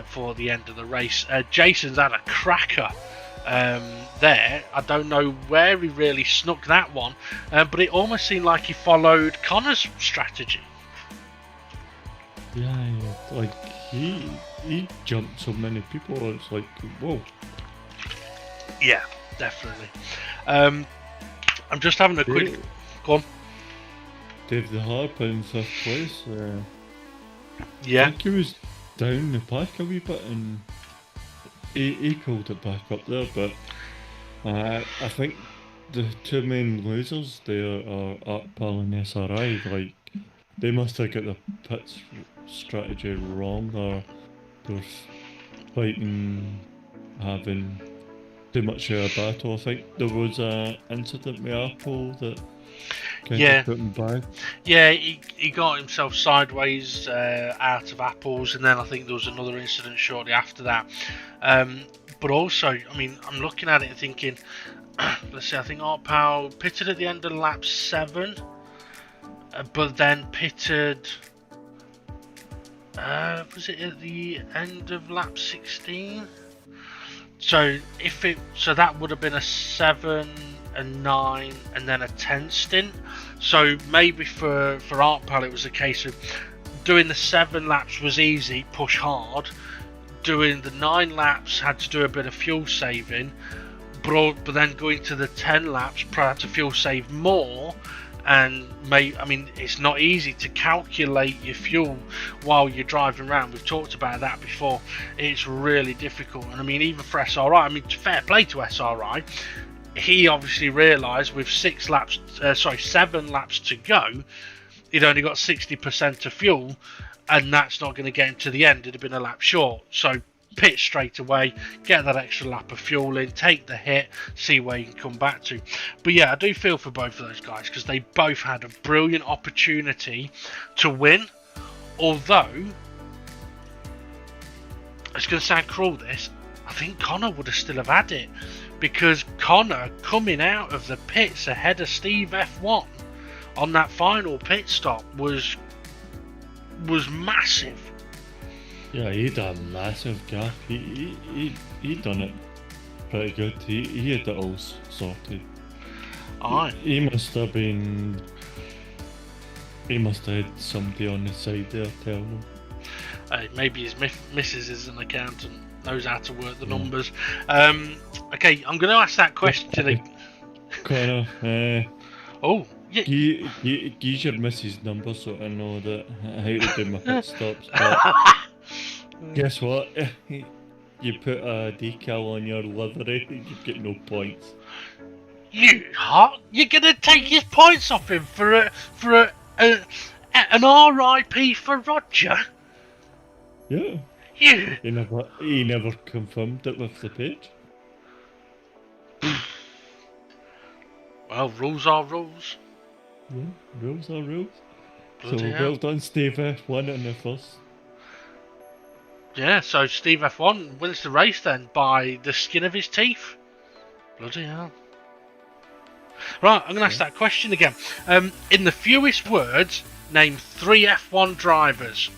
for the end of the race. Jason's had a cracker there. I don't know where he really snuck that one, but it almost seemed like he followed Connor's strategy. Yeah, like he jumped so many people. It's like, whoa. Yeah, definitely. I'm just having a quick. Go on. Dave the Harp in fifth place. Yeah. I think he was down the pack a wee bit, and he called it back up there. But I think the two main losers there are Artpal and SRI. Like, they must have got the pits strategy wrong, or they're fighting, having too much of a battle. I think there was an incident with Apple that kind of put him back. Yeah, he got himself sideways out of apples, and then I think there was another incident shortly after that. But also, I mean, I'm looking at it and thinking, let's see, I think Art Powell pitted at the end of lap 7, but then pitted, was it at the end of lap 16? So that would have been a 7, a 9, and then a 10 stint. So maybe for Art Pal it was a case of doing the 7 laps was easy, push hard. Doing the 9 laps had to do a bit of fuel saving, but then going to the 10 laps perhaps to fuel save more. And I mean, it's not easy to calculate your fuel while you're driving around. We've talked about that before. It's really difficult. And I mean, even for SRI, I mean, fair play to SRI. He obviously realised with 7 laps to go, he'd only got 60% of fuel, and that's not going to get him to the end. It'd have been a lap short. So pit straight away, get that extra lap of fuel in, take the hit, see where you can come back to. But yeah, I do feel for both of those guys because they both had a brilliant opportunity to win. Although, it's going to sound cruel this, I think Connor would have still have had it, because Connor coming out of the pits ahead of Steve F1 on that final pit stop was massive. Yeah, he done a massive gap. He done it pretty good. He had it all sorted. Aye. He must have had somebody on the side there telling him. Maybe his missus is an accountant, knows how to work the numbers. Okay, I'm going to ask that question to the... Connor, oh, yeah. Use your missus' number so I know that how to do my pit stops. But guess what? You put a decal on your livery, you get no points. You hot? You're gonna take his points off him for an RIP for Roger? Yeah. You. He never confirmed it with the page. Well, rules are rules. Yeah, rules are rules. Bloody so hell. well done, Steve F1 in the first. Yeah, so Steve F1 wins the race then by the skin of his teeth. Bloody hell. Right, I'm going to ask that question again. In the fewest words, name 3 F1 drivers.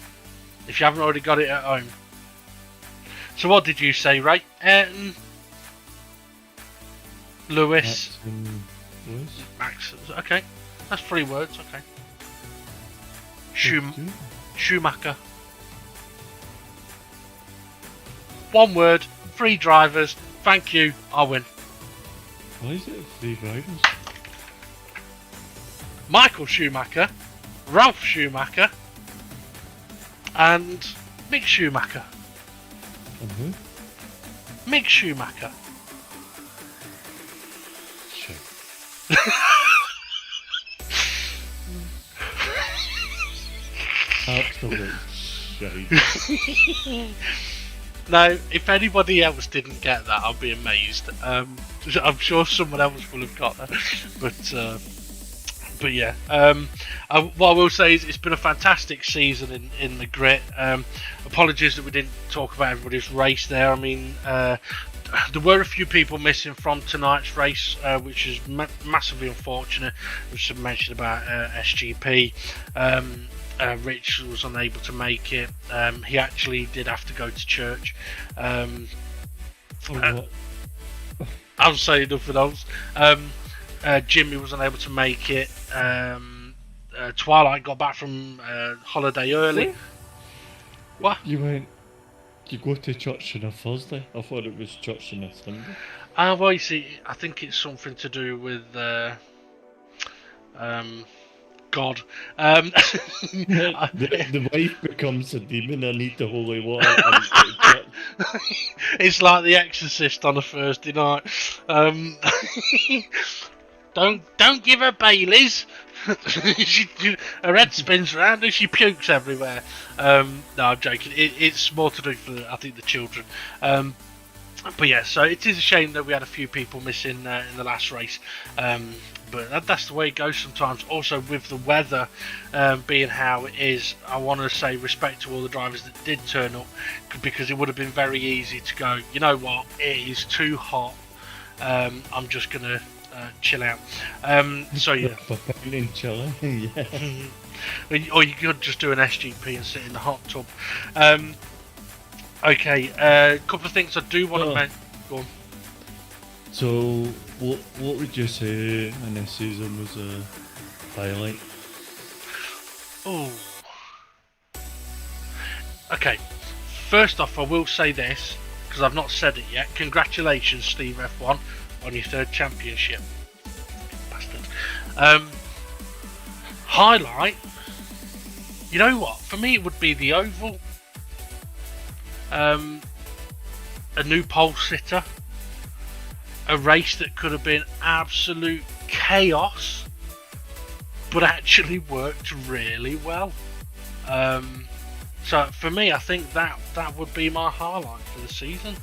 If you haven't already got it at home. So what did you say, Ray? Ayrton, Lewis, Max. Okay, that's 3 words. Okay. Schumacher. 1 word, 3 drivers. Thank you. I win. Why is it 3 drivers? Michael Schumacher, Ralph Schumacher, and Mick Schumacher. And who? Mick Schumacher. Shit. Absolute shite. Now, if anybody else didn't get that, I'll be amazed. I'm sure someone else will have got that, but yeah. What I will say is it's been a fantastic season in the grit. Apologies that we didn't talk about everybody's race there. I mean, there were a few people missing from tonight's race, which is massively unfortunate. We should mention about SGP. Rich was unable to make it. He actually did have to go to church. I'll say nothing else. Jimmy was unable to make it. Twilight got back from holiday early. What? You go to church on a Thursday? I thought it was church on a Sunday. Well, you see, I think it's something to do with God. The wife becomes a demon. I need the holy water. It's like The Exorcist on a Thursday night. Don't give her Baileys. Her head spins around and she pukes everywhere. No, I'm joking. It's more to do for, I think, the children. But yeah, so it is a shame that we had a few people missing in the last race. But that's the way it goes sometimes. Also, with the weather being how it is, I want to say respect to all the drivers that did turn up, because it would have been very easy to go, you know what, it is too hot. I'm just going to chill out. So yeah. Yeah. Or you could just do an SGP and sit in the hot tub. Okay, a couple of things I do want to mention. Go on. So, what would you say in this season was a highlight? Oh. Okay. First off, I will say this, because I've not said it yet. Congratulations, Steve F1, on your 3rd championship. Bastard. Highlight. You know what? For me, it would be the oval. A new pole sitter. A race that could have been absolute chaos, but actually worked really well. So for me, I think that would be my highlight for the season.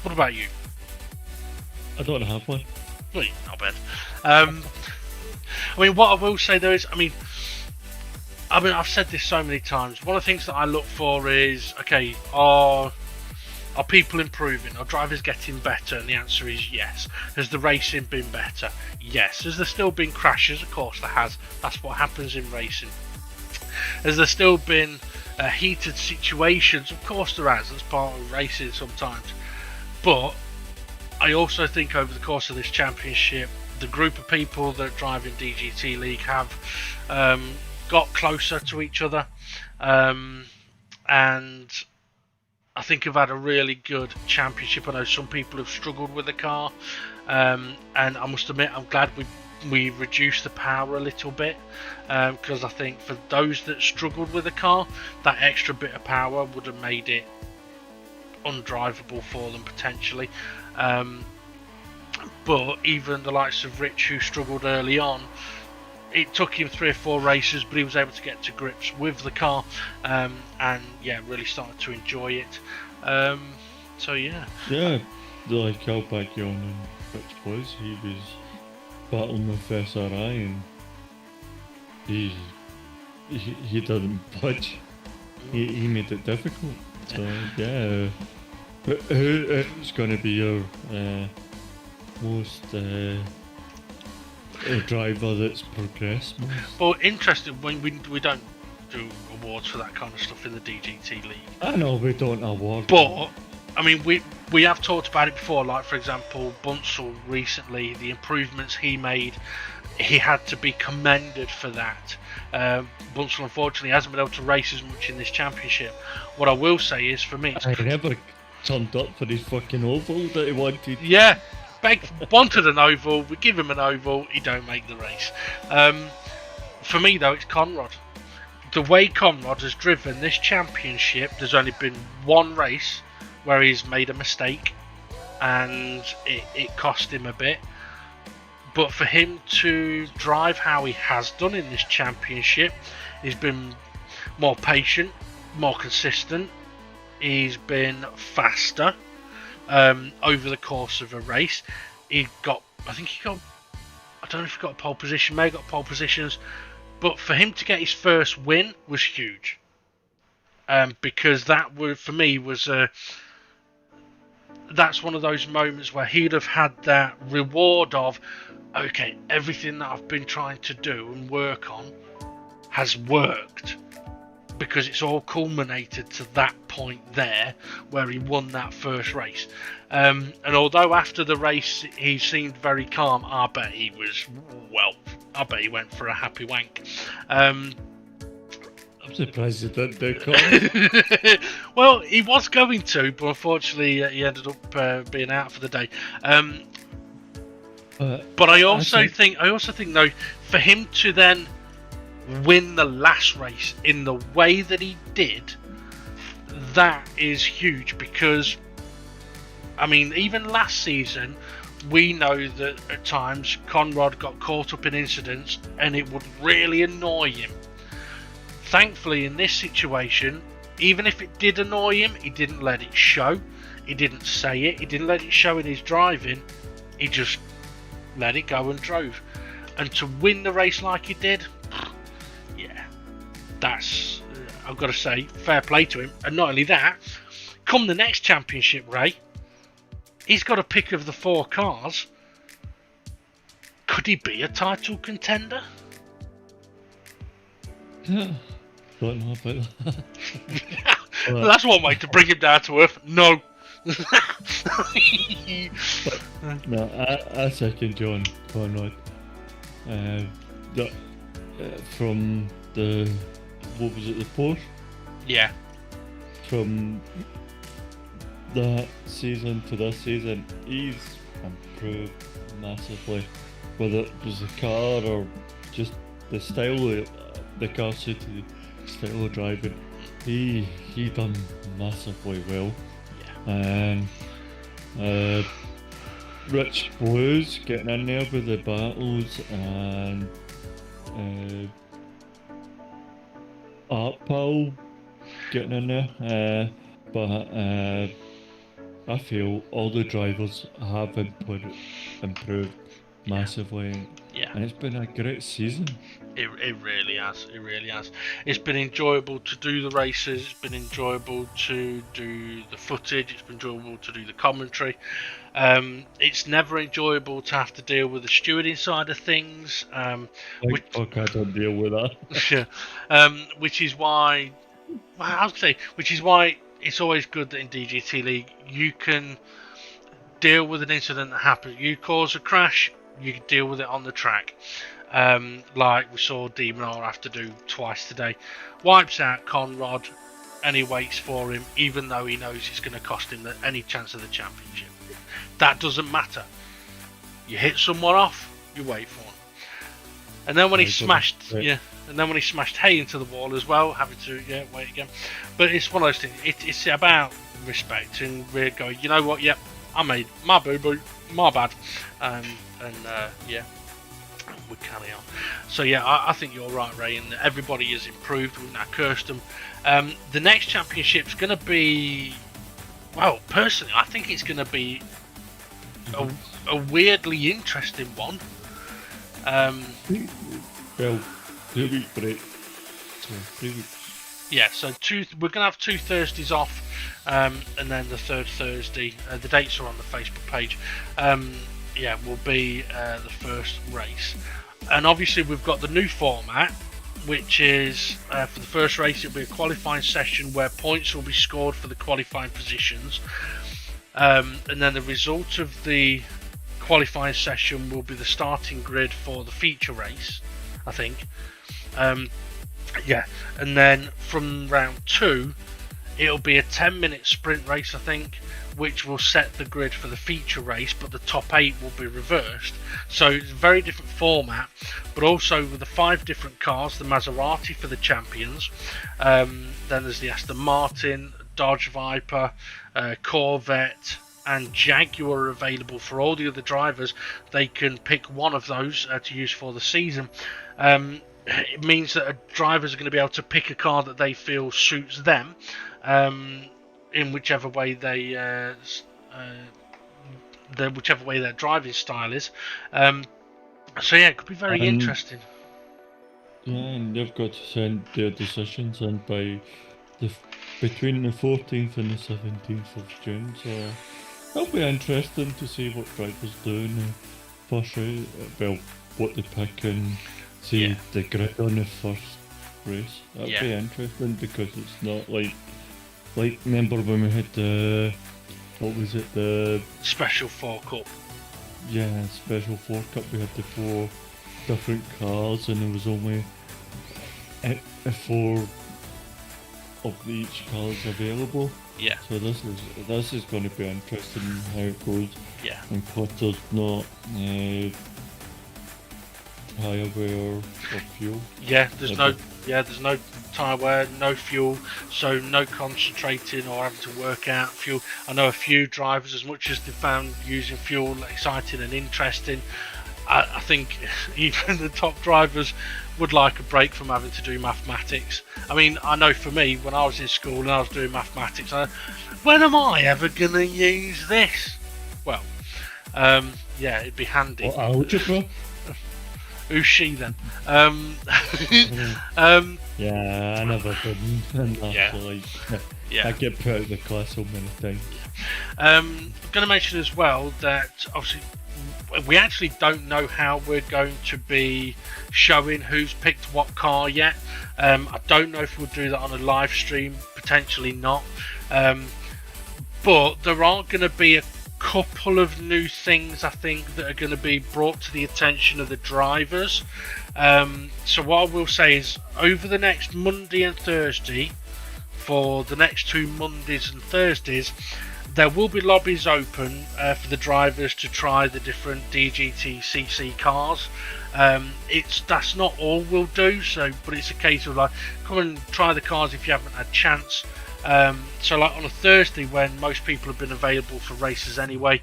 What about you? I don't have one. Well, not bad. I mean, what I will say though is, I mean, I've said this so many times. One of the things that I look for is, okay, are people improving? Are drivers getting better? And the answer is yes. Has the racing been better? Yes. Has there still been crashes? Of course there has. That's what happens in racing. Has there still been heated situations? Of course there has. That's part of racing sometimes. But I also think over the course of this championship, the group of people that drive in DGT League have got closer to each other. And I think I've had a really good championship. I know some people have struggled with the car, and I must admit I'm glad we reduced the power a little bit, because I think for those that struggled with the car, that extra bit of power would have made it undrivable for them potentially. But even the likes of Rich, who struggled early on, it took him 3 or 4 races, but he was able to get to grips with the car, and yeah, really started to enjoy it. So yeah. Yeah, like Alpine and Rich was, he was battling with SRI and he didn't budge. He made it difficult. So yeah. Who's going to be your most driver that's progressed most? Well, interesting, when we don't do awards for that kind of stuff in the DGT League. I know we don't award, but I mean we have talked about it before. Like for example, Bunsell recently, the improvements he made, he had to be commended for that. Bunsell unfortunately hasn't been able to race as much in this championship. What I will say is, for me, I never turned up for his fucking oval that he wanted. Yeah. Wanted an oval, we give him an oval, he don't make the race. For me though, it's Conrad. The way Conrad has driven this championship, there's only been 1 race where he's made a mistake and it cost him a bit. But for him to drive how he has done in this championship, he's been more patient, more consistent, he's been faster over the course of a race. I don't know if he got a pole position, may have got pole positions, but for him to get his first win was huge. Because that for me was that's one of those moments where he'd have had that reward of, okay, everything that I've been trying to do and work on has worked, because it's all culminated to that point there where he won that first race. And although after the race he seemed very calm, I bet he went for a happy wank. I'm surprised he didn't do it. Well, he was going to, but unfortunately he ended up being out for the day. But I also think though, for him to then win the last race in the way that he did, that is huge, because I mean, even last season we know that at times Conrad got caught up in incidents and it would really annoy him. Thankfully in this situation, even if it did annoy him, he didn't let it show, he didn't say it, he didn't let it show in his driving, he just let it go and drove. And to win the race like he did, yeah, that's, I've got to say, fair play to him. And not only that, come the next championship, Ray, he's got a pick of the 4 cars. Could he be a title contender? Don't know about that. Well, that's one way to bring him down to earth. No. No, I second John Conrad. From the, what was it, the Porsche? Yeah. From that season to this season, he's improved massively. Whether it was the car or just the style of the car suited the style of driving, he done massively well. Yeah. And Rich Blues getting in there with the battles, and Art Pal getting in there, but I feel all the drivers have improved massively. Yeah. And it's been a great season. It really has. It really has. It's been enjoyable to do the races. It's been enjoyable to do the footage. It's been enjoyable to do the commentary. It's never enjoyable to have to deal with the stewarding side of things. I don't deal with that. Which is why, which is why it's always good that in DGT League you can deal with an incident that happens. You cause a crash, you can deal with it on the track. Like we saw Demonar have to do twice today. Wipes out Conrad and he waits for him, even though he knows it's going to cost him any chance of the championship. That doesn't matter. You hit someone off, you wait for him. And then when he smashed, and then when he smashed Hay into the wall as well, having to wait again. But it's one of those things. It's about respect and we're going, you know what? Yep, I made my boo boo, my bad, we carry on. So yeah, I think you're right, Ray, and everybody has improved. We've now cursed them. The next championship's going to be, well, personally, I think it's going to be a weirdly interesting one. Well, 2 week break. So 3 weeks. Yeah, so we're going to have 2 Thursdays off, and then the third Thursday, the dates are on the Facebook page, will be the first race. And obviously we've got the new format, which is, for the first race, it'll be a qualifying session where points will be scored for the qualifying positions. And then the result of the qualifying session will be the starting grid for the feature race, I think. And then from round 2, it'll be a 10-minute sprint race, I think, which will set the grid for the feature race, but the top 8 will be reversed. So it's a very different format, but also with the 5 different cars, the Maserati for the champions, then there's the Aston Martin, Dodge Viper, Corvette and Jaguar available for all the other drivers. They can pick one of those to use for the season. It means that drivers are going to be able to pick a car that they feel suits them. in whichever way whichever way their driving style is. So yeah, it could be very interesting. Yeah, and they've got to send their decisions in by between the 14th and the 17th of June. So it'll be interesting to see what drivers do in the first race. Well, what they pick and see the grid on the first race. That'll be interesting because it's not like remember when we had the the Special 4 Cup. Yeah, Special 4 Cup. We had the 4 different cars, and there was only 4 of each cars available. Yeah. So this is going to be interesting how it goes. Yeah. And Potter's not tyre wear or fuel. Yeah, there's no tyre wear, no fuel, so no concentrating or having to work out fuel. I know a few drivers, as much as they found using fuel exciting and interesting, I think even the top drivers would like a break from having to do mathematics. I mean, I know for me, when I was in school and I was doing mathematics, when am I ever going to use this? Well, yeah, it'd be handy. What algebra? Who's she then? Yeah, I never did. Yeah. I get put out of the class so many times. I'm going to mention as well that obviously we actually don't know how we're going to be showing who's picked what car yet. I don't know if we'll do that on a live stream, potentially not. But there are going to be a couple of new things I think that are going to be brought to the attention of the drivers. So what I will say is over the next Monday and Thursday, for the next 2 Mondays and Thursdays, there will be lobbies open for the drivers to try the different DGT CC cars. That's not all we'll do, but it's a case of like, come and try the cars if you haven't had a chance. So like on a Thursday when most people have been available for races anyway,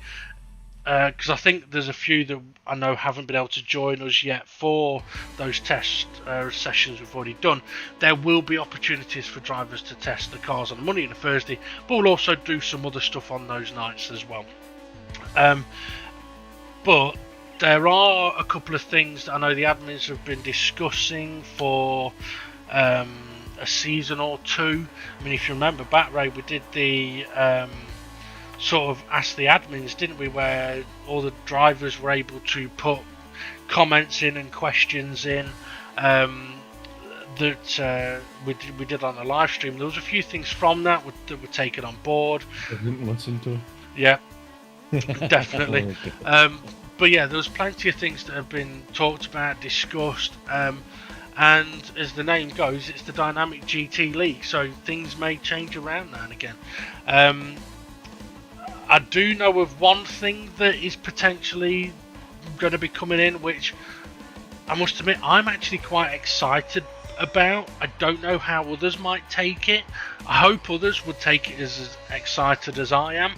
because I think there's a few that I know haven't been able to join us yet for those test sessions we've already done. There will be opportunities for drivers to test the cars on a Monday and a Thursday, but we'll also do some other stuff on those nights as well. But there are a couple of things that I know the admins have been discussing for a season or two. I mean, if you remember back, Ray, we did the sort of Ask the Admins, didn't we, where all the drivers were able to put comments in and questions in that we did on the live stream. There was a few things from that that were taken on board. I didn't listen to it. Yeah, definitely. But yeah, there was plenty of things that have been talked about, discussed, and as the name goes, it's the Dynamic GT League, so things may change around now and again. I do know of one thing that is potentially going to be coming in, which I must admit I'm actually quite excited about. I don't know how others might take it. I hope others would take it as excited as I am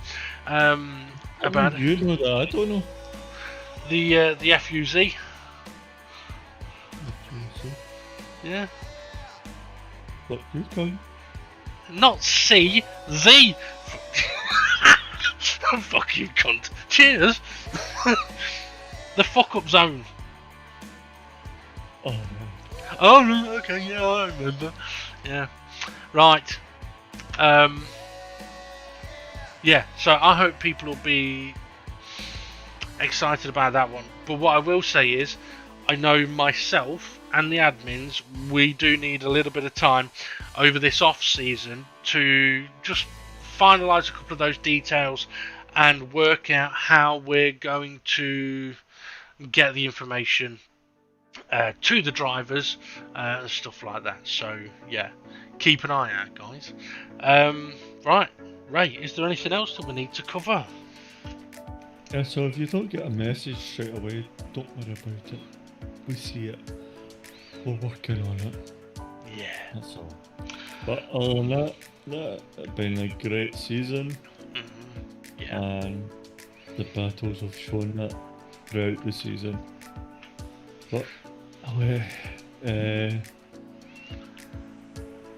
about it. You know that, I don't know. The FUZ. Yeah. What you going? Not C, Z. Fuck you, cunt. Cheers. The fuck up zone. Oh, no. Oh, no, okay, yeah, I remember. Yeah. Right. Yeah, so I hope people will be excited about that one. But what I will say is, I know myself and the admins, we do need a little bit of time over this off season to just finalise a couple of those details and work out how we're going to get the information to the drivers and stuff like that. So yeah, keep an eye out, guys. Right, Ray, is there anything else that we need to cover? Yeah, so if you don't get a message straight away, don't worry about it. We see it. We're working on it. Yeah. That's all. But other than that, it's been a great season. Mm-hmm. Yeah. And the battles have shown that throughout the season. But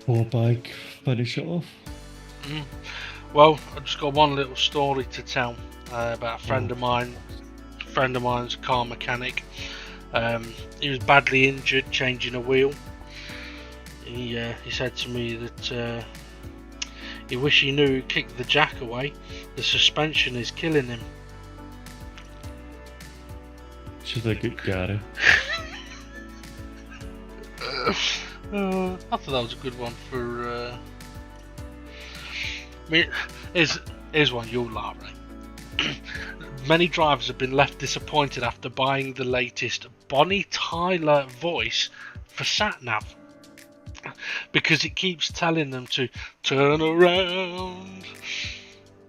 ball bag finish it off. Well, I've just got one little story to tell about a friend of mine. A friend of mine's a car mechanic. He was badly injured changing a wheel. He said to me that he wished he knew who kicked the jack away. The suspension is killing him. Should I get Gary? I thought that was a good one for. I mean, here's one you'll laugh at. Many drivers have been left disappointed after buying the latest Bonnie Tyler voice for SatNav, because it keeps telling them to turn around.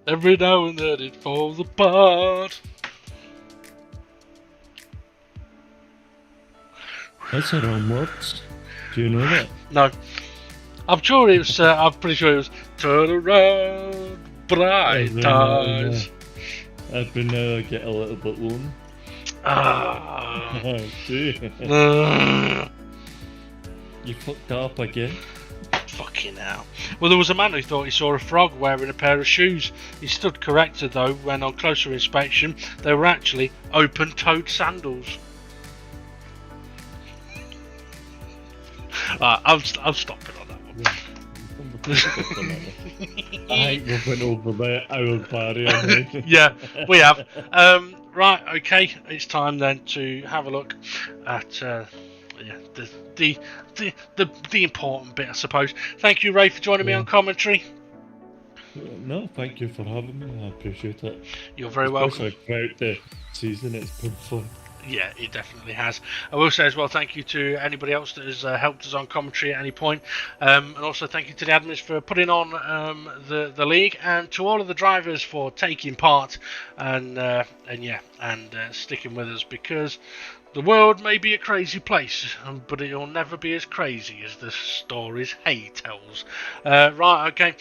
Every now and then it falls apart. That's her own words. Do you know that? No. I'm sure it was. I'm pretty sure it was turn around, bright eyes. Every now I get a little bit lonely. Ah. Oh, dear. You fucked up again. Fucking hell. Well, there was a man who thought he saw a frog wearing a pair of shoes. He stood corrected though when on closer inspection they were actually open-toed sandals. I'm stopping on that one. I think we've went over the hour barrier. Yeah, we have. Right, okay, it's time then to have a look at the important bit, I suppose. Thank you, Ray, for joining me on commentary. No, thank you for having me. I appreciate it. You're very welcome. Throughout the season, it's been fun. Yeah, it definitely has. I will say as well, thank you to anybody else that has helped us on commentary at any point, and also thank you to the admins for putting on the league, and to all of the drivers for taking part and sticking with us, because the world may be a crazy place, but it'll never be as crazy as the stories Hay tells. Right, okay.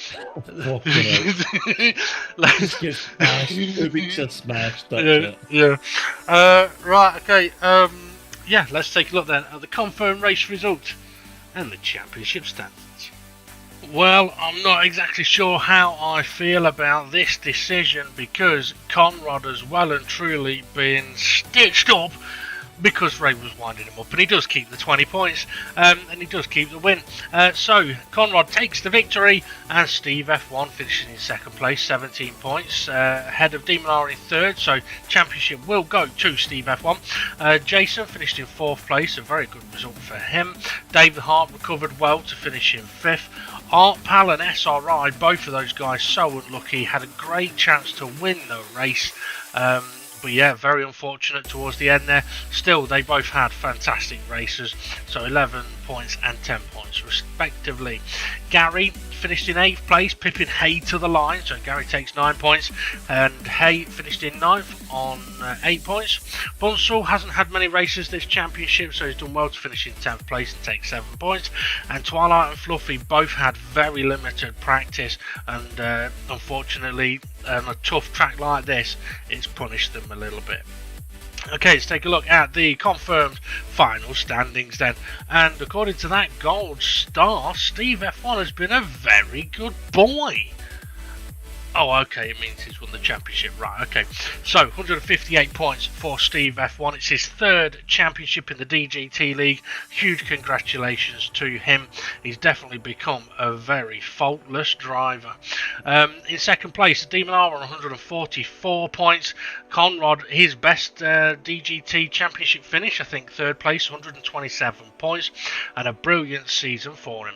Let's get smashed. We just smashed. Yeah. Right, okay. Let's take a look then at the confirmed race results and the championship standings. Well, I'm not exactly sure how I feel about this decision, because Conrad has well and truly been stitched up, because Ray was winding him up, and he does keep the 20 points, and he does keep the win. So Conrad takes the victory, and Steve F1 finishes in second place, 17 points, ahead of Demonar in third, so championship will go to Steve F1. Jason finished in fourth place, a very good result for him. David Hart recovered well to finish in fifth. Art Pal and SRI, both of those guys so unlucky, had a great chance to win the race. But yeah, very unfortunate towards the end there. Still, they both had fantastic races, so 11 points and 10 points respectively. Gary finished in 8th place, pipping Hay to the line, so Gary takes 9 points, and Hay finished in 9th on 8 points. Bunsell hasn't had many races this championship, so he's done well to finish in 10th place and take 7 points. And Twilight and Fluffy both had very limited practice, and unfortunately, on a tough track like this, it's punished them a little bit. Okay, let's take a look at the confirmed final standings then. And according to that gold star, Steve F1 has been a very good boy. Oh, okay, it means he's won the championship. Right, okay. So, 158 points for Steve F1. It's his third championship in the DGT League. Huge congratulations to him. He's definitely become a very faultless driver. In second place, Demon R on 144 points. Conrad, his best DGT championship finish, I think, third place, 127 points. And a brilliant season for him.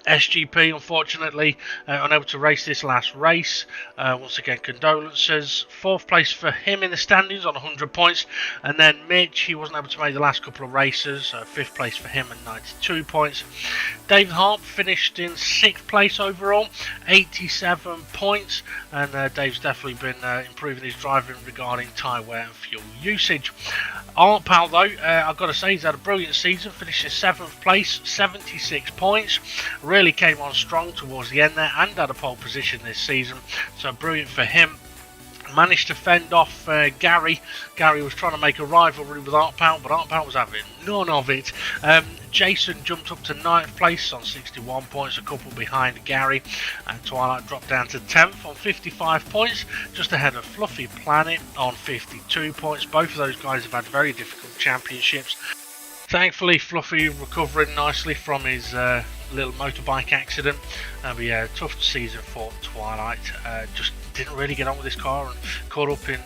SGP, unfortunately, unable to race this last race. Once again, condolences. Fourth place for him in the standings on 100 points. And then Mitch, he wasn't able to make the last couple of races. Fifth place for him at 92 points. David Hart finished in 6th place overall, 87 points. And Dave's definitely been improving his driving regarding tyre wear and fuel usage. Art Pal, though, I've got to say, he's had a brilliant season, finishing 7th place, 76 points. Really came on strong towards the end there and had a pole position this season, so brilliant for him. Managed to fend off Gary. Gary was trying to make a rivalry with Artpout, but Artpout was having none of it. Jason jumped up to 9th place on 61 points, a couple behind Gary, and Twilight dropped down to 10th on 55 points, just ahead of Fluffy Planet on 52 points. Both of those guys have had very difficult championships. Thankfully, Fluffy recovering nicely from his little motorbike accident. But yeah, tough season for Twilight. Just didn't really get on with his car and caught up in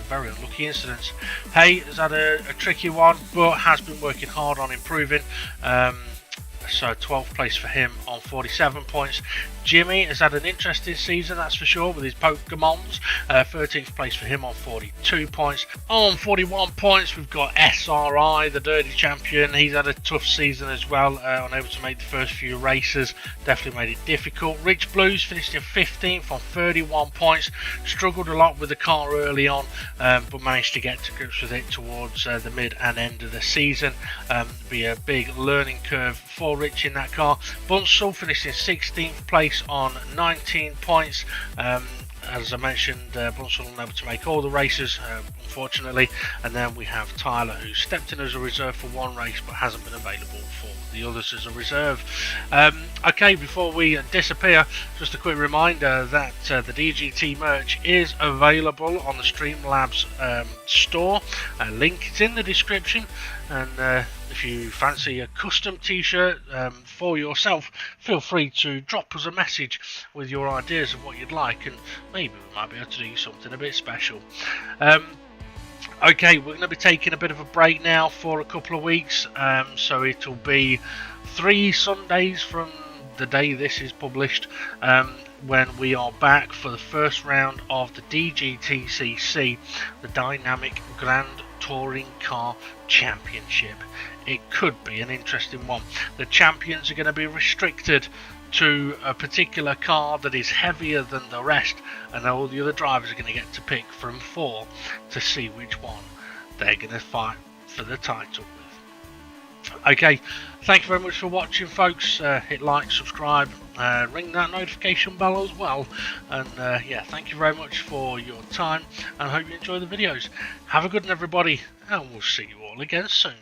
very unlucky incidents. Hay has had a tricky one, but has been working hard on improving. So 12th place for him on 47 points. Jimmy has had an interesting season, that's for sure, with his Pokemons. 13th place for him on 42 points. On 41 points, we've got SRI, the Dirty Champion. He's had a tough season as well, unable to make the first few races. Definitely made it difficult. Rich Blues finished in 15th on 31 points. Struggled a lot with the car early on, but managed to get to grips with it towards the mid and end of the season. Be a big learning curve for Rich in that car. Bunsell finished in 16th place on 19 points. As I mentioned, Bunsell unable to make all the races, unfortunately. And then we have Tyler, who stepped in as a reserve for one race but hasn't been available for the others as a reserve. Okay, before we disappear, just a quick reminder that the DGT merch is available on the Streamlabs store. Link is in the description, and if you fancy a custom t-shirt for yourself, feel free to drop us a message with your ideas of what you'd like, and maybe we might be able to do something a bit special. Okay, we're going to be taking a bit of a break now for a couple of weeks, so it'll be 3 Sundays from the day this is published, when we are back for the first round of the DGTCC, the Dynamic Grand Touring Car Championship. It could be an interesting one. The champions are going to be restricted to a particular car that is heavier than the rest, and all the other drivers are going to get to pick from 4 to see which one they're going to fight for the title with. Okay, thank you very much for watching, folks. Hit like, subscribe, ring that notification bell as well, and yeah, thank you very much for your time, and I hope you enjoy the videos. Have a good one, everybody, and we'll see you all again soon.